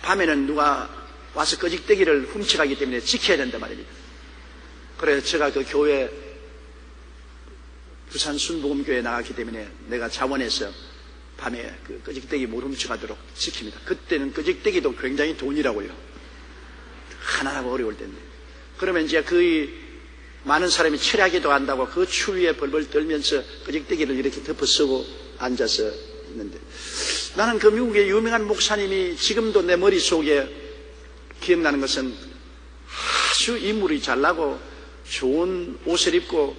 밤에는 누가 와서 꺼직대기를 훔쳐가기 때문에 지켜야 된단 말입니다. 그래서 제가 그 교회 부산 순복음교회에 나갔기 때문에 내가 자원해서 밤에 그 꺼직대기 못 훔쳐가도록 지킵니다. 그때는 꺼직대기도 굉장히 돈이라고요. 하나하고 어려울 텐데. 그러면 이제 그 많은 사람이 철야기도 한다고 그 추위에 벌벌 떨면서 꺼직대기를 이렇게 덮어 쓰고 앉아서 있는데 나는 그 미국의 유명한 목사님이 지금도 내 머릿속에 기억나는 것은 아주 인물이 잘나고 좋은 옷을 입고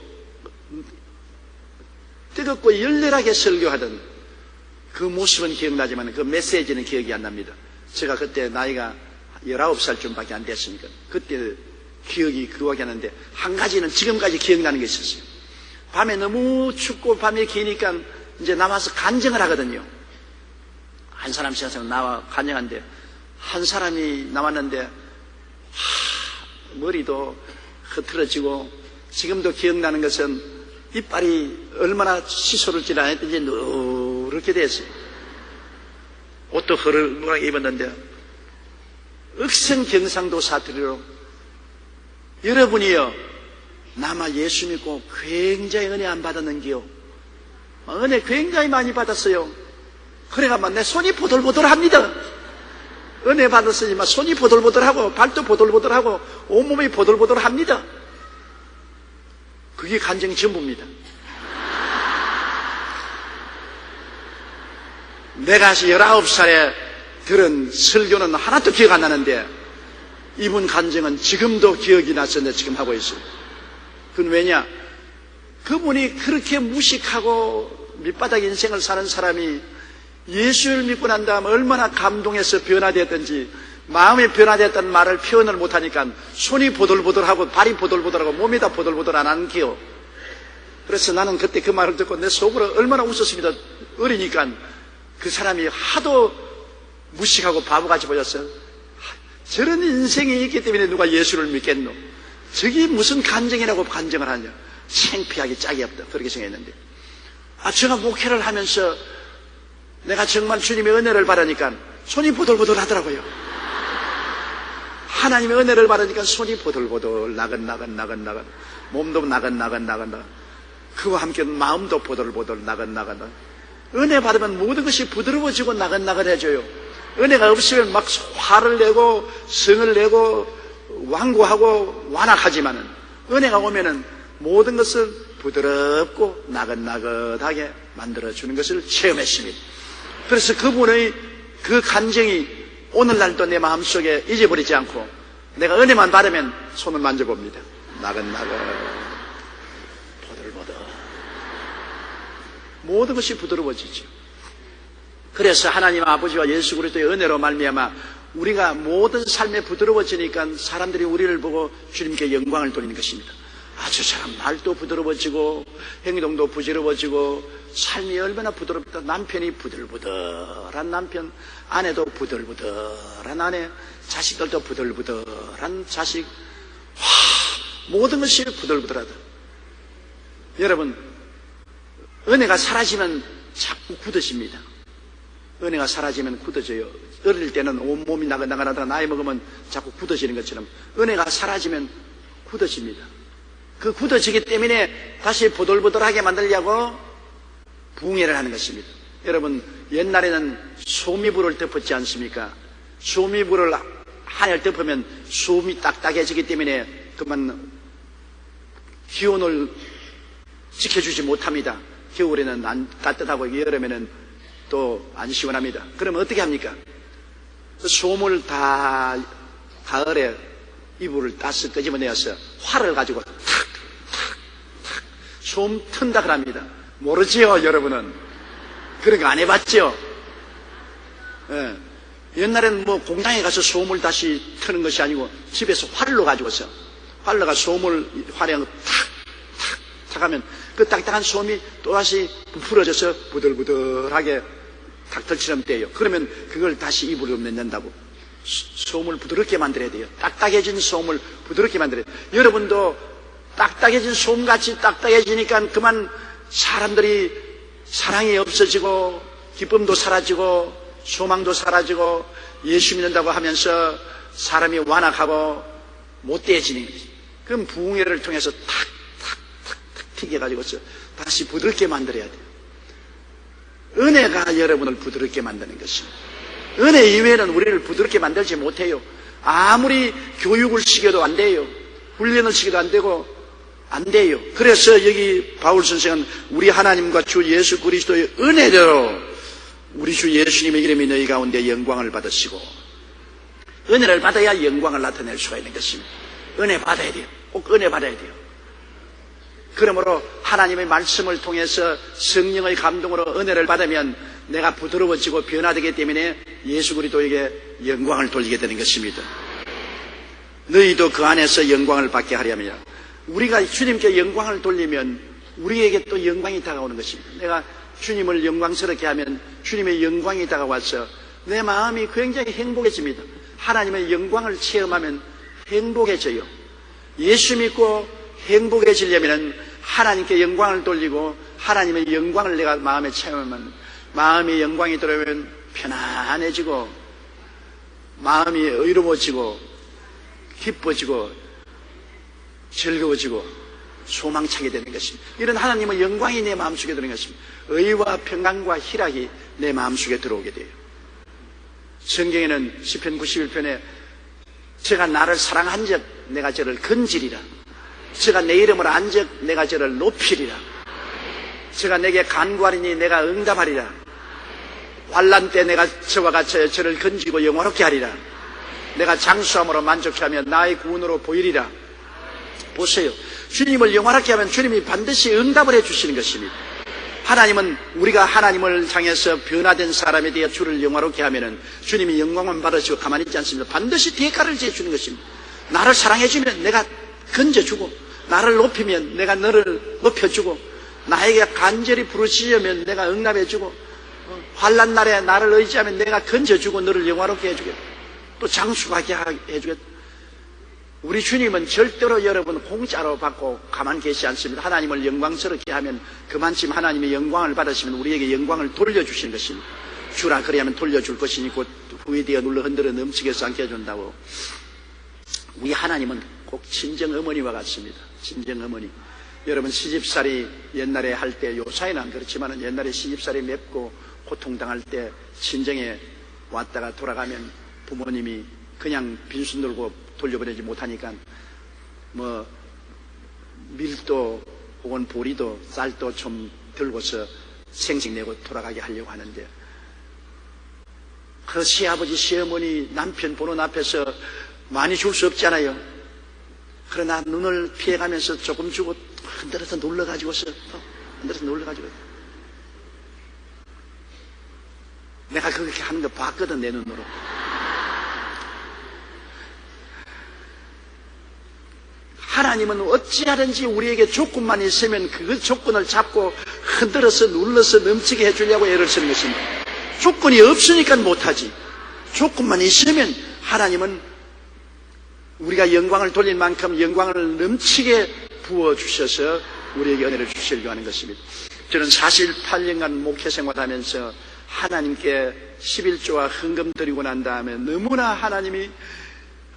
뜨겁고 열렬하게 설교하던 그 모습은 기억나지만 그 메시지는 기억이 안 납니다. 제가 그때 나이가 19살쯤밖에 안 됐으니까 그때 기억이 그거밖에 안 나는데 한 가지는 지금까지 기억나는 게 있었어요. 밤에 너무 춥고 밤에 기니까 이제 나와서 간증을 하거든요. 한 사람씩 한 사람 나와 간증하는데 한 사람이 나왔는데 머리도 흐트러지고 지금도 기억나는 것은 이빨이 얼마나 시소를 안 했든지 누렇게 됐어요. 옷도 흐르게 입었는데 억센 경상도 사투리로 여러분이요 나마 예수 믿고 굉장히 은혜 안 받았는기요? 은혜 굉장히 많이 받았어요. 그래가 내 손이 보들보들합니다. 은혜 받았으니만 손이 보들보들하고 발도 보들보들하고 온몸이 보들보들합니다. 그게 간증 전부입니다. 내가 19살에 들은 설교는 하나도 기억 안 나는데 이분 간증은 지금도 기억이 나서 내가 지금 하고 있어요. 그건 왜냐? 그분이 그렇게 무식하고 밑바닥 인생을 사는 사람이 예수를 믿고 난 다음에 얼마나 감동해서 변화되었던지, 마음이 변화됐다는 말을 표현을 못하니까 손이 보들보들하고 발이 보들보들하고 몸이 다 보들보들 안 하는 기요. 그래서 나는 그때 그 말을 듣고 내 속으로 얼마나 웃었습니다. 어리니까 그 사람이 하도 무식하고 바보같이 보였어요. 저런 인생이 있기 때문에 누가 예수를 믿겠노? 저게 무슨 간증이라고 간증을 하냐? 창피하기 짝이 없다. 그렇게 생각했는데, 제가 목회를 하면서 내가 정말 주님의 은혜를 받으니까 손이 보들보들 하더라고요. 하나님의 은혜를 받으니까 손이 보들보들 나긋나긋 몸도 나긋나긋 그와 함께 마음도 보들보들 나긋나긋. 은혜 받으면 모든 것이 부드러워지고 나긋나긋해져요. 은혜가 없으면 막 화를 내고 성을 내고 완고하고 완악하지만은 은혜가 오면은 모든 것을 부드럽고 나긋나긋하게 만들어주는 것을 체험했습니다. 그래서 그분의 그 간증이 오늘날도 내 마음속에 잊어버리지 않고 내가 은혜만 받으면 손을 만져봅니다. 나긋나긋 보들보들 모든 것이 부드러워지죠. 그래서 하나님 아버지와 예수 그리스도의 은혜로 말미암아 우리가 모든 삶에 부드러워지니까 사람들이 우리를 보고 주님께 영광을 돌리는 것입니다. 저 사람 말도 부드러워지고 행동도 부드러워지고 삶이 얼마나 부드럽다. 남편이 부들부들한 남편, 아내도 부들부들한 아내, 자식들도 부들부들한 자식. 모든 것이 부들부들하다. 여러분, 은혜가 사라지면 자꾸 굳어집니다. 은혜가 사라지면 굳어져요. 어릴 때는 온몸이 나긋나긋하다가 나이 먹으면 자꾸 굳어지는 것처럼 은혜가 사라지면 굳어집니다. 그 굳어지기 때문에 다시 보들보들하게 만들려고 부흥회를 하는 것입니다. 여러분, 옛날에는 소미불을 덮었지 않습니까? 소미불을 하늘 덮으면 소음이 딱딱해지기 때문에 그만 기온을 지켜주지 못합니다. 겨울에는 안 따뜻하고 여름에는 또 안 시원합니다. 그러면 어떻게 합니까? 소음을 다 가을에 이불을 따서 끄집어내어서 활을 가지고 탁 소음 튼다 그럽니다. 모르지요, 여러분은? 그런 거 안 해봤죠? 예. 옛날에는 뭐 공장에 가서 소음을 다시 트는 것이 아니고 집에서 활로 가지고서 활로가 소음을 활에 탁 하면 그 딱딱한 소음이 또다시 부풀어져서 부들부들하게 닭털처럼 떼요. 그러면 그걸 다시 이불로 넣는다고. 소음을 부드럽게 만들어야 돼요. 딱딱해진 소음을 부드럽게 만들어야 돼요. 여러분도 딱딱해진 소음같이 딱딱해지니까 그만 사람들이 사랑이 없어지고 기쁨도 사라지고 소망도 사라지고 예수 믿는다고 하면서 사람이 완악하고 못되어지는 거지. 그럼 부흥회를 통해서 탁 튀겨가지고서 다시 부드럽게 만들어야 돼요. 은혜가 여러분을 부드럽게 만드는 것입니다. 은혜 이외에는 우리를 부드럽게 만들지 못해요. 아무리 교육을 시켜도 안 돼요. 훈련을 시켜도 안 되고 안 돼요. 그래서 여기 바울 선생은 우리 하나님과 주 예수 그리스도의 은혜대로 우리 주 예수님의 이름이 너희 가운데 영광을 받으시고, 은혜를 받아야 영광을 나타낼 수가 있는 것입니다. 은혜 받아야 돼요. 꼭 은혜 받아야 돼요. 그러므로 하나님의 말씀을 통해서 성령의 감동으로 은혜를 받으면 내가 부드러워지고 변화되기 때문에 예수 그리스도에게 영광을 돌리게 되는 것입니다. 너희도 그 안에서 영광을 받게 하려면, 우리가 주님께 영광을 돌리면 우리에게 또 영광이 다가오는 것입니다. 내가 주님을 영광스럽게 하면 주님의 영광이 다가와서 내 마음이 굉장히 행복해집니다. 하나님의 영광을 체험하면 행복해져요. 예수 믿고 행복해지려면 하나님께 영광을 돌리고 하나님의 영광을 내가 마음에 체험하면, 마음의 영광이 들어오면 편안해지고 마음이 의로워지고 기뻐지고 즐거워지고 소망차게 되는 것입니다. 이런 하나님의 영광이 내 마음속에 드는 것입니다. 의와 평강과 희락이 내 마음속에 들어오게 돼요. 성경에는 시편 91편에 저가 나를 사랑한 적 내가 저를 건지리라. 저가 내 이름을 안 적 내가 저를 높이리라. 저가 내게 간구하리니 내가 응답하리라. 환난 때 내가 저와 같이 저를 건지고 영화롭게 하리라. 내가 장수함으로 만족케 하며 나의 구원으로 보이리라. 보세요. 주님을 영화롭게 하면 주님이 반드시 응답을 해주시는 것입니다. 하나님은 우리가 하나님을 향해서 변화된 사람에 대해 주를 영화롭게 하면은 주님이 영광만 받으시고 가만히 있지 않습니다. 반드시 대가를 지어주는 것입니다. 나를 사랑해주면 내가 건져주고, 나를 높이면 내가 너를 높여주고, 나에게 간절히 부르시려면 내가 응답해주고, 환난 날에 나를 의지하면 내가 건져주고 너를 영화롭게 해주겠다. 또 장수하게 해주겠다. 우리 주님은 절대로 여러분 공짜로 받고 가만히 계시지 않습니다. 하나님을 영광스럽게 하면 그만큼 하나님의 영광을 받으시면 우리에게 영광을 돌려주시는 것입니다. 주라 그래야만 돌려줄 것이니 곧 후회되어 눌러 흔들어 넘치게 해서 않게 해준다고. 우리 하나님은 꼭 친정 어머니와 같습니다. 친정 어머니. 여러분 시집살이 옛날에 할 때, 요사이는 안 그렇지만 옛날에 시집살이 맵고 고통당할 때 친정에 왔다가 돌아가면 부모님이 그냥 빈손 들고 돌려보내지 못하니까 뭐 밀도 혹은 보리도 쌀도 좀 들고서 생색내고 돌아가게 하려고 하는데, 그 시아버지 시어머니 남편 보는 앞에서 많이 줄 수 없잖아요. 그러나 눈을 피해가면서 조금 주고 흔들어서 눌러가지고서 내가 그렇게 하는 거 봤거든, 내 눈으로. 하나님은 어찌하든지 우리에게 조건만 있으면 그 조건을 잡고 흔들어서 눌러서 넘치게 해주려고 애를 쓰는 것입니다. 조건이 없으니까 못하지. 조건만 있으면 하나님은 우리가 영광을 돌릴 만큼 영광을 넘치게 부어주셔서 우리에게 은혜를 주시려고 하는 것입니다. 저는 48년간 목회 생활하면서 하나님께 11조와 헌금 드리고 난 다음에 너무나 하나님이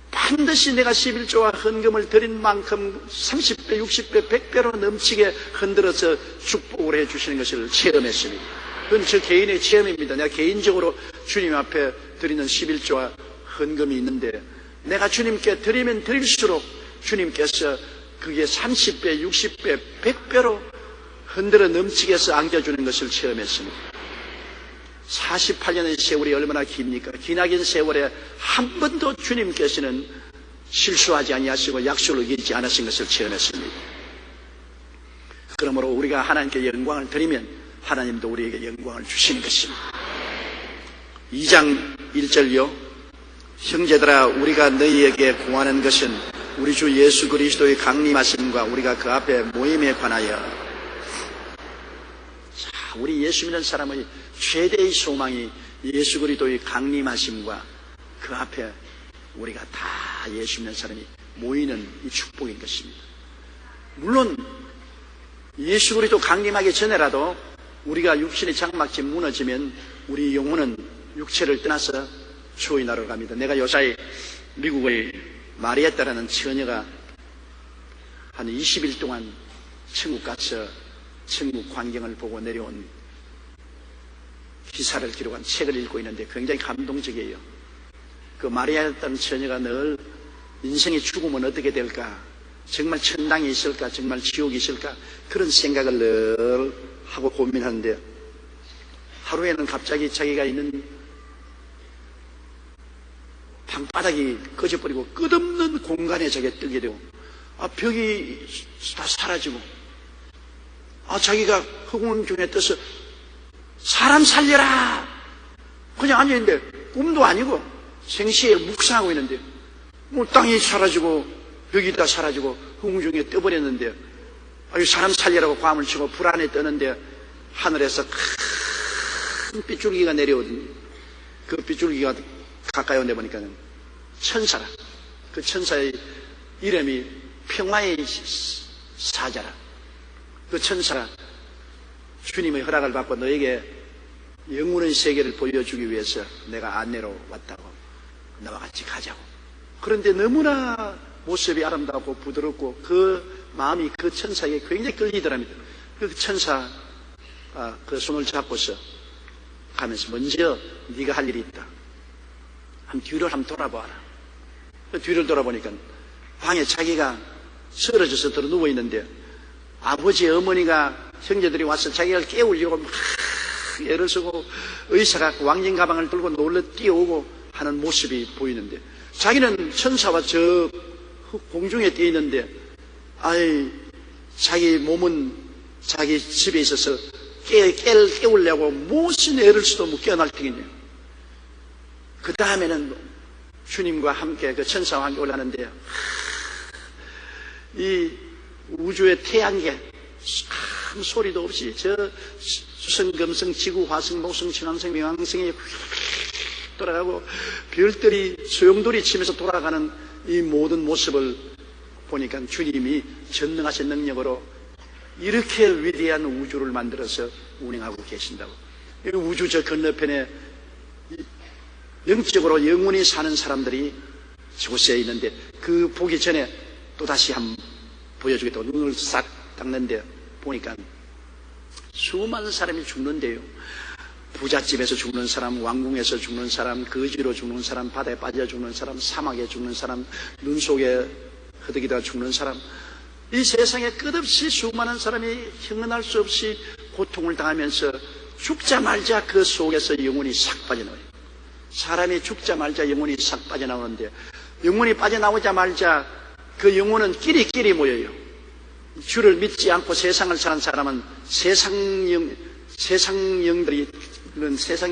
반드시 내가 11조와 헌금을 드린 만큼 30배, 60배, 100배로 넘치게 흔들어서 축복을 해주시는 것을 체험했습니다. 그건 저 개인의 체험입니다. 내가 개인적으로 주님 앞에 드리는 11조와 헌금이 있는데, 내가 주님께 드리면 드릴수록 주님께서 그게 30배, 60배, 100배로 흔들어 넘치게 해서 안겨주는 것을 체험했습니다. 48년의 세월이 얼마나 깁니까? 기나긴 세월에 한 번도 주님께서는 실수하지 아니하시고 약속을 어기지 않으신 것을 체험했습니다. 그러므로 우리가 하나님께 영광을 드리면 하나님도 우리에게 영광을 주시는 것입니다. 2장 1절요. 형제들아, 우리가 너희에게 구하는 것은 우리 주 예수 그리스도의 강림하심과 우리가 그 앞에 모임에 관하여. 우리 예수 믿는 사람의 최대의 소망이 예수 그리스도의 강림하심과 그 앞에 우리가 다 예수 믿는 사람이 모이는 이 축복인 것입니다. 물론 예수 그리스도 강림하기 전에라도 우리가 육신의 장막이 무너지면 우리 영혼은 육체를 떠나서 주의 나라로 갑니다. 내가 요사이 미국의 마리에타라는 처녀가 한 20일 동안 천국 가서 천국 광경을 보고 내려온 기사를 기록한 책을 읽고 있는데 굉장히 감동적이에요. 그 마리아였던 처녀가 늘 인생의 죽음은 어떻게 될까? 정말 천당이 있을까? 정말 지옥이 있을까? 그런 생각을 늘 하고 고민하는데, 하루에는 갑자기 자기가 있는 방바닥이 꺼져버리고 끝없는 공간에 자기가 뜨게 되고, 벽이 다 사라지고, 자기가 허공 중에 떠서 사람 살려라! 그냥 앉아있는데 꿈도 아니고 생시에 묵상하고 있는데 땅이 사라지고 벽이 다 사라지고 허공 중에 떠버렸는데, 사람 살려라고 과음을 치고 불안에 떠는데 하늘에서 큰 빗줄기가 내려오더니 그 빗줄기가 가까이 오다 보니까 천사라. 그 천사의 이름이 평화의 사자라. 그 천사가 주님의 허락을 받고 너에게 영원의 세계를 보여주기 위해서 내가 안내로 왔다고, 너와 같이 가자고. 그런데 너무나 모습이 아름답고 부드럽고 그 마음이 그 천사에게 굉장히 끌리더랍니다. 그 천사 그 손을 잡고서 가면서 먼저 네가 할 일이 있다. 뒤를 한번 돌아봐라. 뒤를 돌아보니까 방에 자기가 쓰러져서 들어 누워 있는데 아버지, 어머니가, 형제들이 와서 자기를 깨우려고 막 애를 쓰고 의사가 왕진 가방을 들고 놀러 뛰어오고 하는 모습이 보이는데 자기는 천사와 저 공중에 뛰어 있는데 자기 몸은 자기 집에 있어서 깨우려고 무슨 애를 써도 못 깨어날 테겠네요. 그 다음에는 주님과 함께 그 천사와 함께 올라가는데 이 우주의 태양계 아무 소리도 없이 저 수성, 금성, 지구, 화성, 목성, 천왕성,冥왕성이 돌아가고 별들이 소용돌이 치면서 돌아가는 이 모든 모습을 보니까 주님이 전능하신 능력으로 이렇게 위대한 우주를 만들어서 운행하고 계신다고. 이 우주 저 건너편에 영적으로 영원히 사는 사람들이 저곳에 있는데 그 보기 전에 또다시 한번 보여주겠다고 눈을 싹 닦는데 보니까 수많은 사람이 죽는데요. 부잣집에서 죽는 사람, 왕궁에서 죽는 사람, 거지로 죽는 사람, 바다에 빠져 죽는 사람, 사막에 죽는 사람, 눈 속에 허덕이다가 죽는 사람, 이 세상에 끝없이 수많은 사람이 형언할 수 없이 고통을 당하면서 죽자마자 그 속에서 영혼이 싹 빠져나와요. 사람이 죽자마자 영혼이 싹 빠져나오는데 영혼이 빠져나오자마자 그 영혼은 끼리끼리 모여요. 주를 믿지 않고 세상을 사는 사람은 세상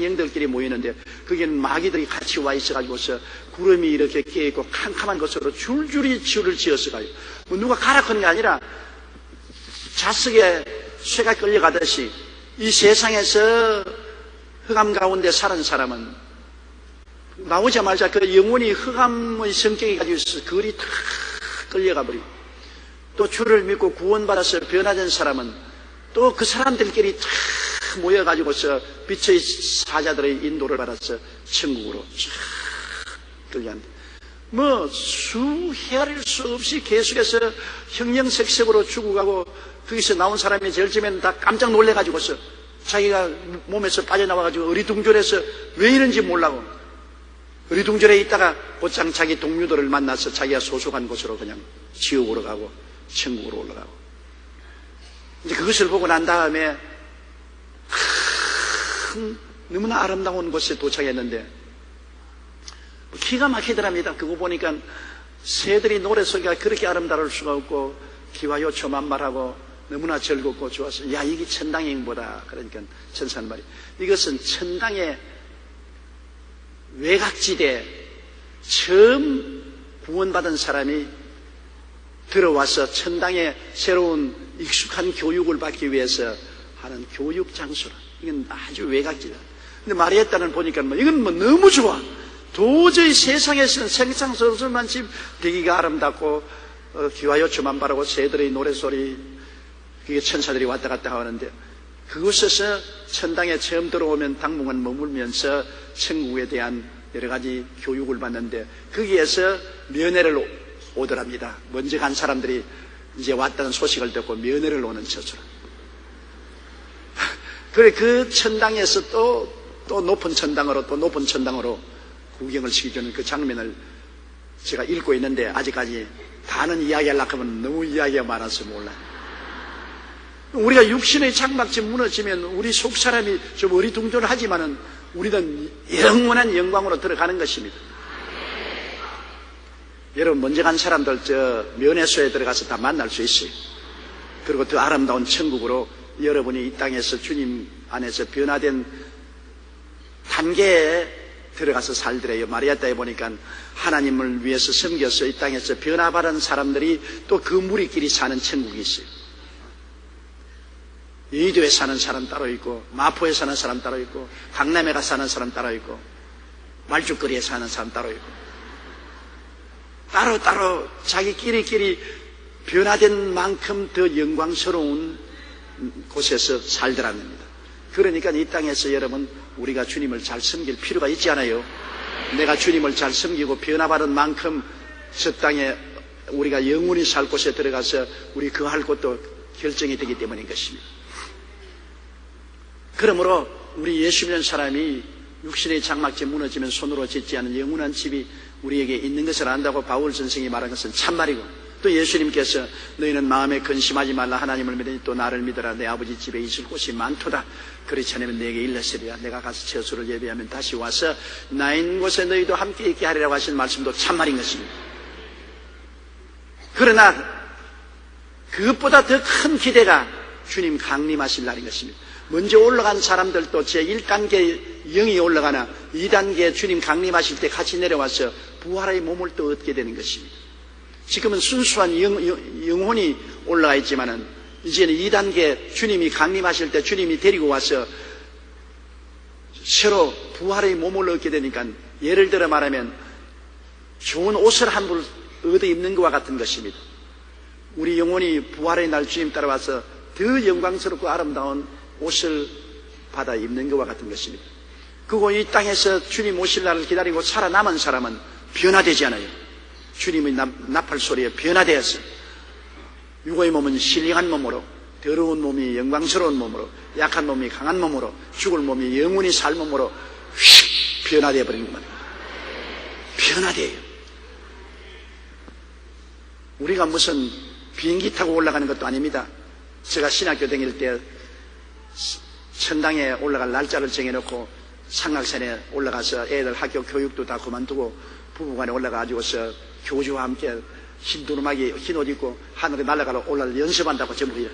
영들끼리 모이는데 거기는 마귀들이 같이 와 있어가지고서 구름이 이렇게 깨있고 캄캄한 곳으로 줄줄이 줄을 지어서 가요. 누가 가라앉는 게 아니라 자석에 쇠가 끌려가듯이 이 세상에서 흑암 가운데 사는 사람은 나오자마자 그 영혼이 흑암의 성격이 가지고 있어서 그리 다 끌려가 버리고 또 주를 믿고 구원받아서 변화된 사람은 또 그 사람들끼리 다 모여가지고서 빛의 사자들의 인도를 받아서 천국으로 쫙 끌려간다. 헤아릴 수 없이 계속해서 형형색색으로 죽어가고 거기서 나온 사람이 제일 처음에는 다 깜짝 놀래가지고서 자기가 몸에서 빠져나와가지고 어리둥절해서 왜 이런지 몰라고 어리둥절해 있다가 곧장 자기 동료들을 만나서 자기가 소속한 곳으로 그냥 지옥으로 가고 천국으로 올라가고 이제 그것을 보고 난 다음에 너무나 아름다운 곳에 도착했는데 기가 막히더랍니다. 그거 보니까 새들이 노래 소리가 그렇게 아름다울 수가 없고 기와 요초 만발하고 너무나 즐겁고 좋아서 야 이게 천당의 행보다. 그러니까 천사는 말이 이것은 천당의 외곽지대 처음 구원받은 사람이 들어와서 천당의 새로운 익숙한 교육을 받기 위해서 하는 교육 장소라. 이건 아주 외곽지다. 근데 마리아따는 보니까 이건 너무 좋아. 도저히 세상에서는 생상설설만치 되기가 아름답고 기와 요초만 바라고 새들의 노래소리 그게 천사들이 왔다 갔다 하는데 그곳에서 천당에 처음 들어오면 당분간 머물면서 천국에 대한 여러 가지 교육을 받는데 거기에서 면회를 오더랍니다. 먼저 간 사람들이 이제 왔다는 소식을 듣고 면회를 오는 처소라. 그래 그 천당에서 또 높은 천당으로 구경을 시켜주는 그 장면을 제가 읽고 있는데 아직까지 다는 이야기하려고 하면 너무 이야기가 많아서 몰라요. 우리가 육신의 장막지 무너지면 우리 속 사람이 좀 어리둥절하지만은 우리는 영원한 영광으로 들어가는 것입니다. 여러분 먼저 간 사람들 저 면회소에 들어가서 다 만날 수 있어요. 그리고 더 아름다운 천국으로 여러분이 이 땅에서 주님 안에서 변화된 단계에 들어가서 살더래요. 마리아따에 보니까 하나님을 위해서 섬겨서 이 땅에서 변화받은 사람들이 또 그 무리끼리 사는 천국이 있어요. 여의도에 사는 사람 따로 있고 마포에 사는 사람 따로 있고 강남에 가 사는 사람 따로 있고 말죽거리에 사는 사람 따로 있고 따로따로 자기끼리 변화된 만큼 더 영광스러운 곳에서 살더라는 겁니다. 그러니까 이 땅에서 여러분 우리가 주님을 잘 섬길 필요가 있지 않아요? 내가 주님을 잘 섬기고 변화받은 만큼 저 땅에 우리가 영원히 살 곳에 들어가서 우리 그 할 곳도 결정이 되기 때문인 것입니다. 그러므로 우리 예수 믿는 사람이 육신의 장막지 무너지면 손으로 짓지 않은 영원한 집이 우리에게 있는 것을 안다고 바울 선생이 말한 것은 참말이고, 또 예수님께서 너희는 마음에 근심하지 말라, 하나님을 믿으니 또 나를 믿어라, 내 아버지 집에 있을 곳이 많도다. 그렇지 않으면 내게 일렀으리라. 내가 가서 처소를 예비하면 다시 와서 나 있는 곳에 너희도 함께 있게 하리라고 하신 말씀도 참말인 것입니다. 그러나 그것보다 더 큰 기대가 주님 강림하실 날인 것입니다. 먼저 올라간 사람들도 제1단계 영이 올라가나 2단계 주님 강림하실 때 같이 내려와서 부활의 몸을 또 얻게 되는 것입니다. 지금은 순수한 영혼이 올라가 있지만은 이제는 2단계 주님이 강림하실 때 주님이 데리고 와서 새로 부활의 몸을 얻게 되니까, 예를 들어 말하면 좋은 옷을 한 벌 얻어 입는 것과 같은 것입니다. 우리 영혼이 부활의 날 주님 따라와서 더 영광스럽고 아름다운 옷을 받아 입는 것과 같은 것입니다. 그리고 이 땅에서 주님 오실 날을 기다리고 살아남은 사람은 변화되지 않아요. 주님의 나팔 소리에 변화되어서 육의 몸은 신령한 몸으로, 더러운 몸이 영광스러운 몸으로, 약한 몸이 강한 몸으로, 죽을 몸이 영원히 살 몸으로 휙 변화되어 버리는 겁니다. 변화돼요. 우리가 무슨 비행기 타고 올라가는 것도 아닙니다. 제가 신학교 다닐 때 천당에 올라갈 날짜를 정해놓고 상락산에 올라가서 애들 학교 교육도 다 그만두고 부부간에 올라가가지고서 교주와 함께 흰 두루마기, 흰 옷 입고 하늘에 날아가러 올라갈 연습한다고 전부.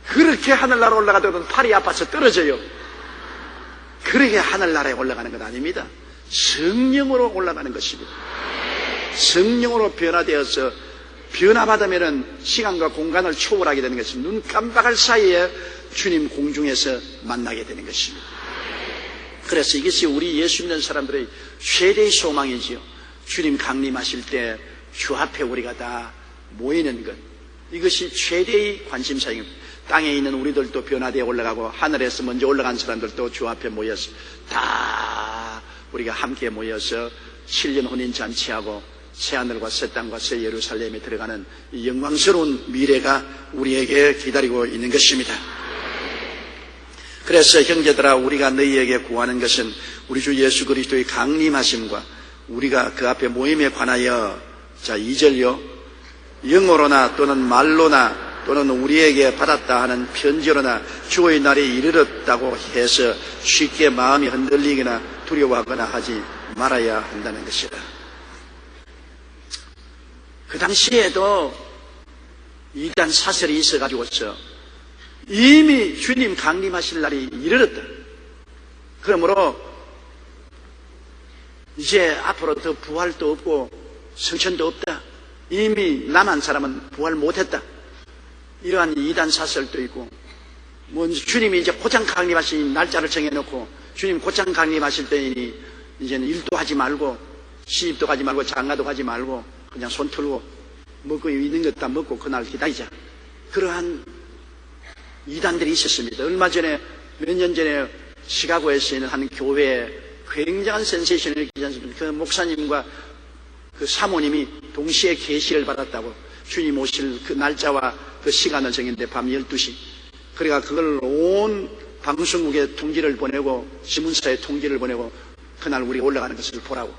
그렇게 하늘나라 올라가도 팔이 아파서 떨어져요. 그렇게 하늘나라에 올라가는 건 아닙니다. 성령으로 올라가는 것입니다. 성령으로 변화되어서 변화받으면 시간과 공간을 초월하게 되는 것입니다. 눈 깜박할 사이에 주님 공중에서 만나게 되는 것입니다. 그래서 이것이 우리 예수 믿는 사람들의 최대의 소망이지요. 주님 강림하실 때 주 앞에 우리가 다 모이는 것, 이것이 최대의 관심사입니다. 땅에 있는 우리들도 변화되어 올라가고 하늘에서 먼저 올라간 사람들도 주 앞에 모여서 다 우리가 함께 모여서 7년 혼인잔치하고 새하늘과 새 땅과 새 예루살렘에 들어가는 이 영광스러운 미래가 우리에게 기다리고 있는 것입니다. 그래서 형제들아, 우리가 너희에게 구하는 것은 우리 주 예수 그리스도의 강림하심과 우리가 그 앞에 모임에 관하여, 자 2절요, 영어로나 또는 말로나 또는 우리에게 받았다 하는 편지로나 주의 날이 이르렀다고 해서 쉽게 마음이 흔들리거나 두려워하거나 하지 말아야 한다는 것이다. 그 당시에도 이단 사설이 있어가지고서 이미 주님 강림하실 날이 이르렀다. 그러므로 이제 앞으로 더 부활도 없고 성천도 없다. 이미 남한 사람은 부활 못했다. 이러한 이단 사설도 있고, 주님이 이제 곧장 강림하신 날짜를 정해놓고 주님 곧장 강림하실 때이니 이제는 일도 하지 말고 시집도 가지 말고 장가도 가지 말고 그냥 손 털고 먹고 있는 것 다 먹고 그날 기다리자. 그러한 이단들이 있었습니다. 얼마 전에, 몇 년 전에 시카고에서 있는 한 교회에 굉장한 센세이션을 일으키지 않습니까? 그 목사님과 그 사모님이 동시에 계시를 받았다고, 주님 오실 그 날짜와 그 시간을 정했는데 밤 12시. 그러니까 그걸 온 방송국에 통지를 보내고 신문사에 통지를 보내고 그날 우리 올라가는 것을 보라고.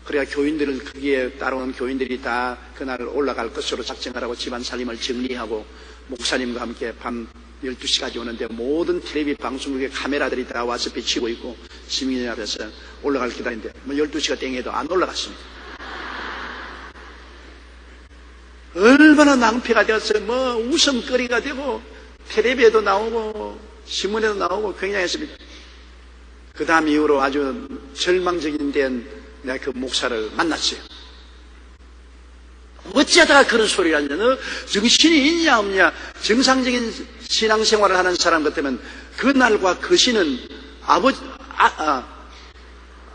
그래야 교인들은, 거기에 따라오는 교인들이 다 그날 올라갈 것으로 작정하라고 집안 살림을 정리하고 목사님과 함께 밤 12시까지 오는데 모든 텔레비 방송국의 카메라들이 다 와서 비치고 있고 시민이 앞에서 올라갈 기다리는데 12시가 땡해도 안 올라갔습니다. 얼마나 낭패가 되어서 웃음거리가 되고 텔레비에도 나오고 신문에도 나오고 굉장했습니다. 그 다음 이후로 아주 절망적인 데는 내가 그 목사를 만났어요. 어찌하다가 그런 소리를 하냐, 너 정신이 있냐 없냐. 정상적인 신앙생활을 하는 사람 같으면 그날과 그 시는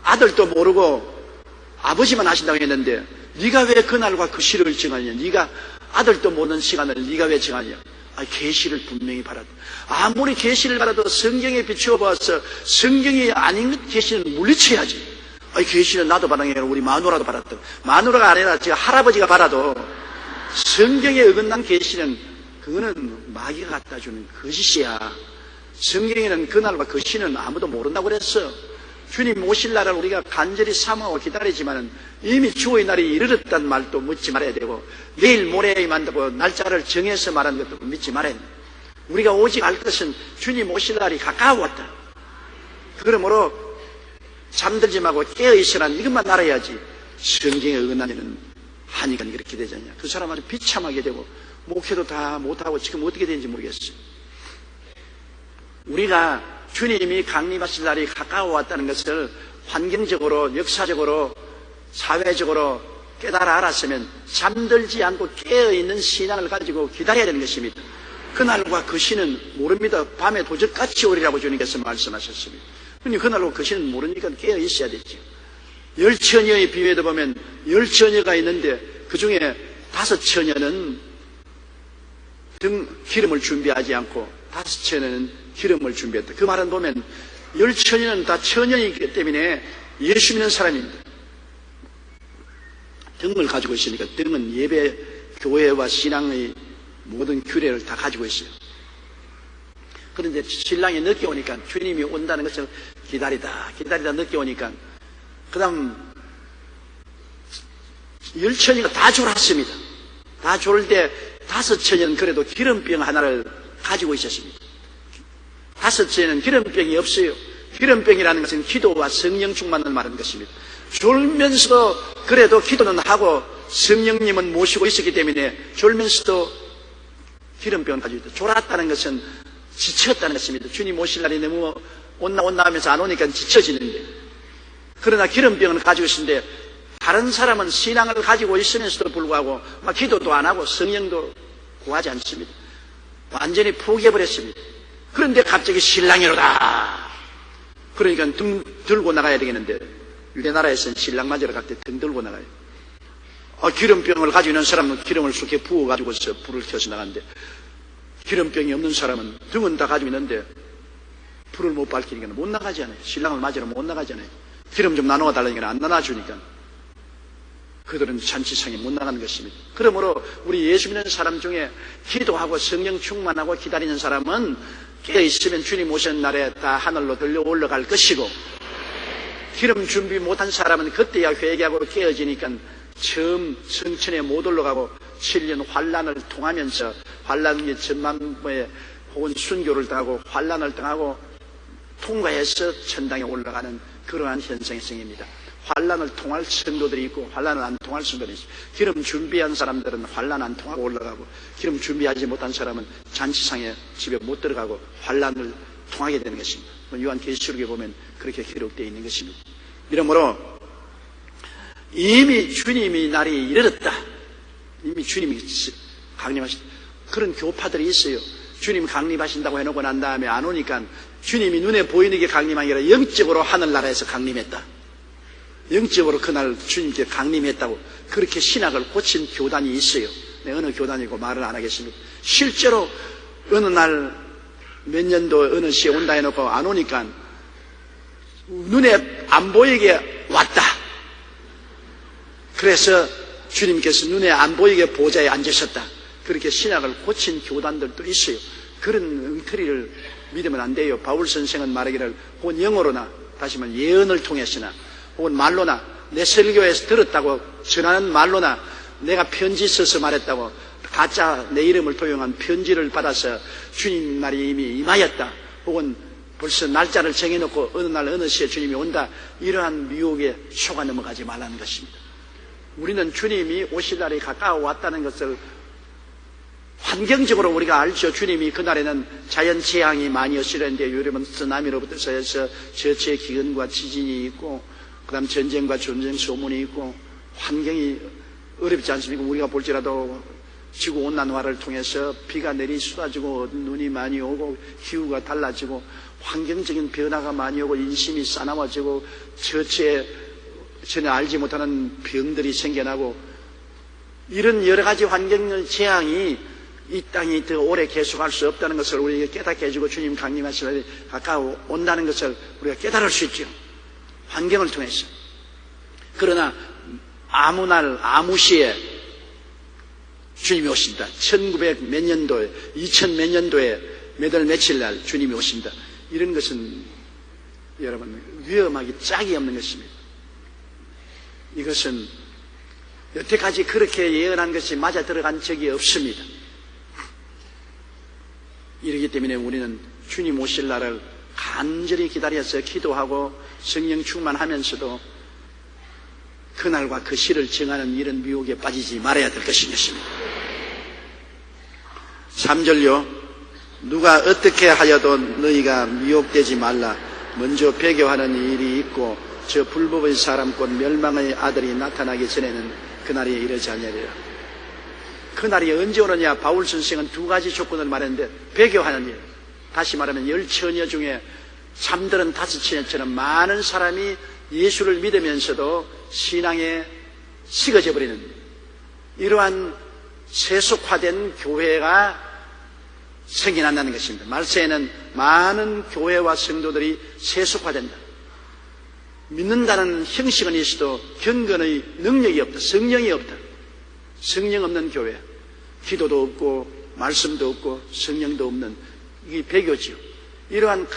아들도 모르고 아버지만 하신다고 했는데 네가 왜 그날과 그 시를 정하냐. 네가 아들도 모르는 시간을 네가 왜 정하냐. 계시를 분명히 받았다. 아무리 계시를 받아도 성경에 비추어 보아서 성경이 아닌 계시는 물리쳐야지. 계시는 나도 받은 게 아니라 우리 마누라도 받았다. 마누라가 아니라 저 할아버지가 받아도 성경에 어긋난 계시는 그거는 마귀가 갖다 주는 거짓이야. 성경에는 그날과 그 시는 아무도 모른다고 그랬어. 주님 오실 날을 우리가 간절히 사모하고 기다리지만 이미 주의 날이 이르렀다는 말도 묻지 말아야 되고, 내일 모레에 만다고 날짜를 정해서 말하는 것도 믿지 말아야 돼. 우리가 오직 알 것은 주님 오실 날이 가까웠다. 그러므로 잠들지 말고 깨어있으라는 이것만 알아야지. 성경에 어긋나면 하니까 그렇게 되지 않냐. 그 사람 아주 비참하게 되고 목회도 다 못하고 지금 어떻게 되는지 모르겠어요. 우리가 주님이 강림하실 날이 가까워왔다는 것을 환경적으로, 역사적으로, 사회적으로 깨달아 알았으면 잠들지 않고 깨어있는 신앙을 가지고 기다려야 되는 것입니다. 그날과 그 시는 모릅니다. 밤에 도적같이 오리라고 주님께서 말씀하셨습니다. 그러니까 그날과 그 시는 모르니까 깨어있어야 되죠. 10처녀의 비유에도 보면 10처녀가 있는데 그 중에 5처녀는 기름을 준비하지 않고 5처녀는 기름을 준비했다. 그 말은 보면 10처녀는 다 처녀이기 때문에 예수 믿는 사람입니다. 등을 가지고 있으니까 등은 예배, 교회와 신앙의 모든 규례를 다 가지고 있어요. 그런데 신랑이 늦게 오니까 주님이 온다는 것을 기다리다 늦게 오니까 그 다음 10처녀가 다 졸았습니다. 다 졸을 때 5처녀는 그래도 기름병 하나를 가지고 있었습니다. 5처녀는 기름병이 없어요. 기름병이라는 것은 기도와 성령 충만을 말하는 것입니다. 졸면서도 그래도 기도는 하고 성령님은 모시고 있었기 때문에 졸면서도 기름병을 가지고 있다. 졸았다는 것은 지쳤다는 것입니다. 주님 오실 날이 너무 온나 하면서 안 오니까 지쳐지는데, 그러나 기름병을 가지고 있는데 다른 사람은 신앙을 가지고 있으면서도 불구하고 막 기도도 안 하고 성령도 구하지 않습니다. 완전히 포기해버렸습니다. 그런데 갑자기 신랑이로다. 그러니까 등 들고 나가야 되겠는데, 유대나라에서는 신랑 맞으러 갈 때 등 들고 나가요. 기름병을 가지고 있는 사람은 기름을 쑥에 부어가지고서 불을 켜서 나가는데, 기름병이 없는 사람은 등은 다 가지고 있는데 불을 못 밝히니까 못 나가잖아요. 신랑을 맞으러 못 나가잖아요. 기름 좀 나눠 달라니까 안 나눠주니까 그들은 잔치상에 못 나가는 것입니다. 그러므로 우리 예수 믿는 사람 중에 기도하고 성령 충만하고 기다리는 사람은 깨어있으면 주님 오신 날에 다 하늘로 들려 올라갈 것이고, 기름 준비 못한 사람은 그때야 회개하고 깨어지니까 처음 성천에 못 올라가고 7년 환란을 통하면서, 환란의 전만부에 혹은 순교를 당하고 환란을 당하고 통과해서 천당에 올라가는 그러한 현상의 성입니다. 환란을 통할 성도들이 있고 환란을 안 통할 성도들이 있어요. 기름 준비한 사람들은 환란 안 통하고 올라가고, 기름 준비하지 못한 사람은 잔치상에 집에 못 들어가고 환란을 통하게 되는 것입니다. 요한계시록에 보면 그렇게 기록되어 있는 것입니다. 이러므로 이미 주님이 날이 이르렀다. 이미 주님이 강림하신 그런 교파들이 있어요. 주님 강림하신다고 해놓고 난 다음에 안 오니까 주님이 눈에 보이는 게 강림한 게 아니라 영적으로 하늘나라에서 강림했다. 영적으로 그날 주님께 강림했다고 그렇게 신학을 고친 교단이 있어요. 네, 어느 교단이고 말을 안 하겠습니다. 실제로 어느 날 몇 년도 어느 시에 온다 해놓고 안 오니까 눈에 안 보이게 왔다. 그래서 주님께서 눈에 안 보이게 보좌에 앉으셨다. 그렇게 신학을 고친 교단들도 있어요. 그런 엉터리를 믿으면 안 돼요. 바울 선생은 말하기를 혹은 영어로나 다시 말하면 예언을 통해서나 혹은 말로나 내 설교에서 들었다고 전하는 말로나 내가 편지 써서 말했다고 가짜 내 이름을 도용한 편지를 받아서 주님 날이 이미 임하였다. 혹은 벌써 날짜를 정해놓고 어느 날 어느 시에 주님이 온다. 이러한 미혹에 속아 넘어가지 말라는 것입니다. 우리는 주님이 오실 날이 가까워 왔다는 것을 환경적으로 우리가 알죠. 주님이 그날에는 자연재앙이 많이 없으려는데 요즘은 쓰나미로부터 해서 저체의 기근과 지진이 있고 그 다음 전쟁과 전쟁 소문이 있고 환경이 어렵지 않습니까? 우리가 볼지라도 지구온난화를 통해서 비가 쏟아지고 눈이 많이 오고 기후가 달라지고 환경적인 변화가 많이 오고 인심이 싸나워지고 저체에 전혀 알지 못하는 병들이 생겨나고 이런 여러 가지 환경 재앙이 이 땅이 더 오래 계속할 수 없다는 것을 우리에게 깨닫게 해주고 주님 강림하실 날이 가까워 온다는 것을 우리가 깨달을 수 있죠. 환경을 통해서. 그러나 아무 날 아무 시에 주님이 오신다. 1900 몇 년도에 2000 몇 년도에 몇 월 며칠 날 주님이 오신다. 이런 것은 여러분 위험하기 짝이 없는 것입니다. 이것은 여태까지 그렇게 예언한 것이 맞아 들어간 적이 없습니다. 이렇기 때문에 우리는 주님 오실 날을 간절히 기다려서 기도하고 성령 충만하면서도 그날과 그 시를 정하는 이런 미혹에 빠지지 말아야 될 것입니다. 3절요. 누가 어떻게 하여도 너희가 미혹되지 말라. 먼저 배교하는 일이 있고 저 불법의 사람 곧 멸망의 아들이 나타나기 전에는 그날이 이르지 아니하리라. 그날이 언제 오느냐? 바울 선생은 두 가지 조건을 말했는데 배교하는 일, 다시 말하면 10처녀 중에 잠들은 5처녀처럼 많은 사람이 예수를 믿으면서도 신앙에 식어져 버리는 이러한 세속화된 교회가 생겨난다는 것입니다. 말세에는 많은 교회와 성도들이 세속화된다. 믿는다는 형식은 있어도 경건의 능력이 없다. 성령이 없다. 성령 없는 교회, 기도도 없고 말씀도 없고 성령도 없는 이게 배교지요. 이러한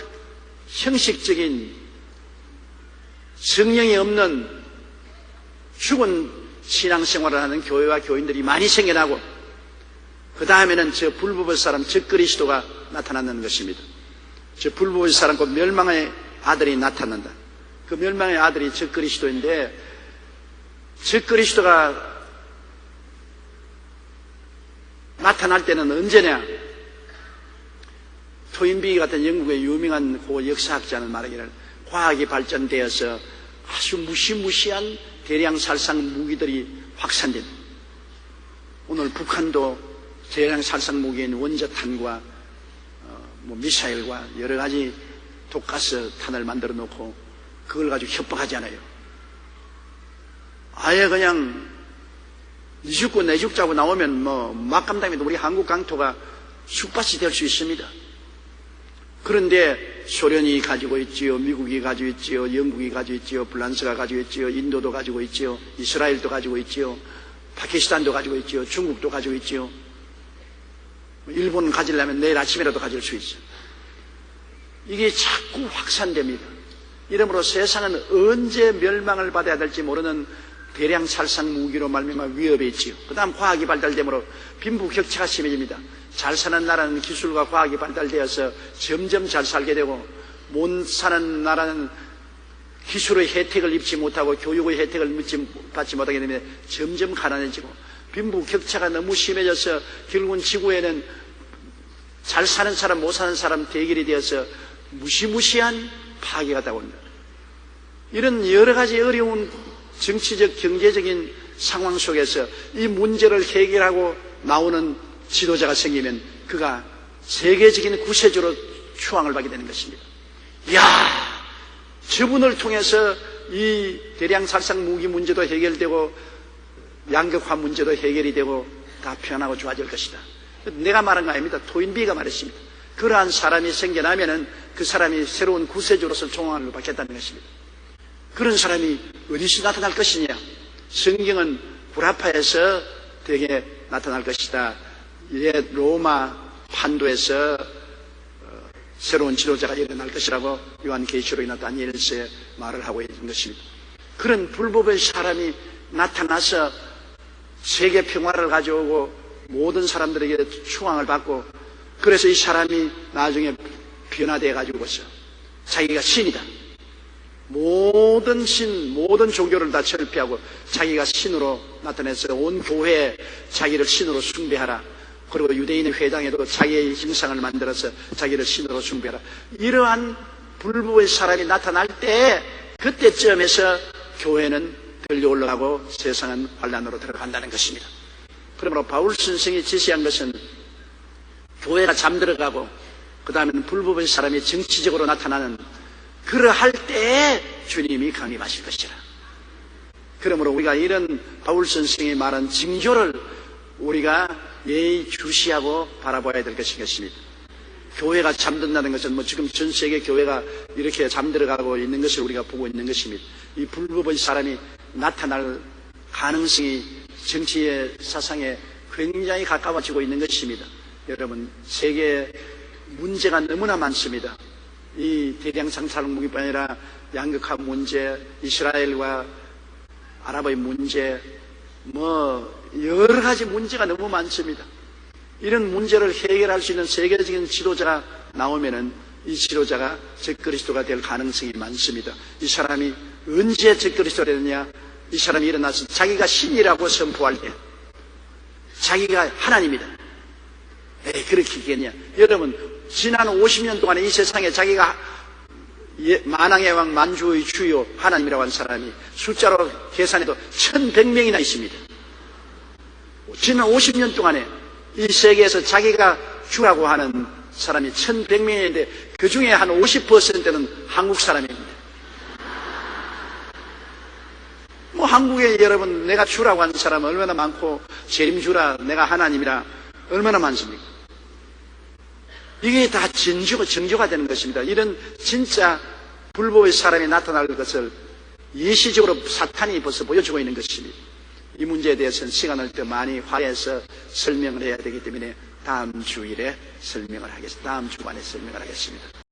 형식적인 성령이 없는 죽은 신앙생활을 하는 교회와 교인들이 많이 생겨나고 그 다음에는 저 불법의 사람 적그리스도가 나타나는 것입니다. 저 불법의 사람 곧 멸망의 아들이 나타난다. 그 멸망의 아들이 적그리스도인데 적그리스도가 나타날 때는 언제냐? 토인비 같은 영국의 유명한 그 역사학자는 말하기를 과학이 발전되어서 아주 무시무시한 대량 살상 무기들이 확산됩니다. 오늘 북한도 대량 살상 무기인 원자탄과 미사일과 여러 가지 독가스 탄을 만들어 놓고 그걸 가지고 협박하잖아요. 아예 그냥 니 죽고 내 죽자고 나오면 막감당해도 우리 한국 강토가 숙밭이 될 수 있습니다. 그런데 소련이 가지고 있지요, 미국이 가지고 있지요, 영국이 가지고 있지요, 프랑스가 가지고 있지요, 인도도 가지고 있지요, 이스라엘도 가지고 있지요, 파키스탄도 가지고 있지요, 중국도 가지고 있지요. 일본은 가지려면 내일 아침이라도 가질 수 있어요. 이게 자꾸 확산됩니다. 이러므로 세상은 언제 멸망을 받아야 될지 모르는 대량 살상 무기로 말미암아 위협에 있지요. 그 다음 과학이 발달되므로 빈부격차가 심해집니다. 잘 사는 나라는 기술과 과학이 발달되어서 점점 잘 살게 되고 못 사는 나라는 기술의 혜택을 입지 못하고 교육의 혜택을 받지 못하게 되면 점점 가난해지고 빈부격차가 너무 심해져서 결국은 지구에는 잘 사는 사람 못 사는 사람 대결이 되어서 무시무시한 파괴가 나옵니다. 이런 여러 가지 어려운 정치적 경제적인 상황 속에서 이 문제를 해결하고 나오는 지도자가 생기면 그가 세계적인 구세주로 추앙을 받게 되는 것입니다. 이야, 저분을 통해서 이 대량 살상 무기 문제도 해결되고 양극화 문제도 해결이 되고 다 편하고 좋아질 것이다. 내가 말한 거 아닙니다. 토인비가 말했습니다. 그러한 사람이 생겨나면은 그 사람이 새로운 구세주로서 총앙을 받겠다는 것입니다. 그런 사람이 어디서 나타날 것이냐? 성경은 구라파에서 되게 나타날 것이다. 옛 로마 판도에서 새로운 지도자가 일어날 것이라고 요한계시록이나 다니엘서에 말을 하고 있는 것입니다. 그런 불법의 사람이 나타나서 세계 평화를 가져오고 모든 사람들에게 추앙을 받고 그래서 이 사람이 나중에 변화되어 가지고서 자기가 신이다. 모든 신, 모든 종교를 다 철폐하고 자기가 신으로 나타내서 온 교회에 자기를 신으로 숭배하라. 그리고 유대인의 회당에도 자기의 형상을 만들어서 자기를 신으로 숭배하라. 이러한 불법의 사람이 나타날 때 그때쯤에서 교회는 들려 올라가고 세상은 환란으로 들어간다는 것입니다. 그러므로 바울 선생이 지시한 것은 교회가 잠들어가고 그 다음에는 불법의 사람이 정치적으로 나타나는 그러할 때 주님이 강림하실 것이라. 그러므로 우리가 이런 바울 선생이 말한 징조를 우리가 예의 주시하고 바라봐야 될 것입니다. 교회가 잠든다는 것은 지금 전 세계 교회가 이렇게 잠들어가고 있는 것을 우리가 보고 있는 것입니다. 이 불법의 사람이 나타날 가능성이 정치의 사상에 굉장히 가까워지고 있는 것입니다. 여러분, 세계에 문제가 너무나 많습니다. 이 대량 상살무기뿐 아니라 양극화 문제, 이스라엘과 아랍의 문제, 여러 가지 문제가 너무 많습니다. 이런 문제를 해결할 수 있는 세계적인 지도자가 나오면은 이 지도자가 적그리스도가 될 가능성이 많습니다. 이 사람이 언제 적그리스도가 되느냐? 이 사람이 일어나서 자기가 신이라고 선포할 때, 자기가 하나님이다. 그렇게 있겠냐? 여러분, 지난 50년 동안에 이 세상에 자기가 만왕의 왕 만주의 주요 하나님이라고 한 사람이 숫자로 계산해도 1100명이나 있습니다. 지난 50년 동안에 이 세계에서 자기가 주라고 하는 사람이 1100명인데 그 중에 한 50%는 한국 사람입니다. 한국에 여러분 내가 주라고 하는 사람은 얼마나 많고 재림주라 내가 하나님이라 얼마나 많습니까? 이게 다 정조가 되는 것입니다. 이런 진짜 불법의 사람이 나타날 것을 예시적으로 사탄이 벌써 보여주고 있는 것입니다. 이 문제에 대해서는 시간을 더 많이 화해해서 설명을 해야 되기 때문에 다음 주일에 설명을 하겠습니다. 다음 주간에 설명을 하겠습니다.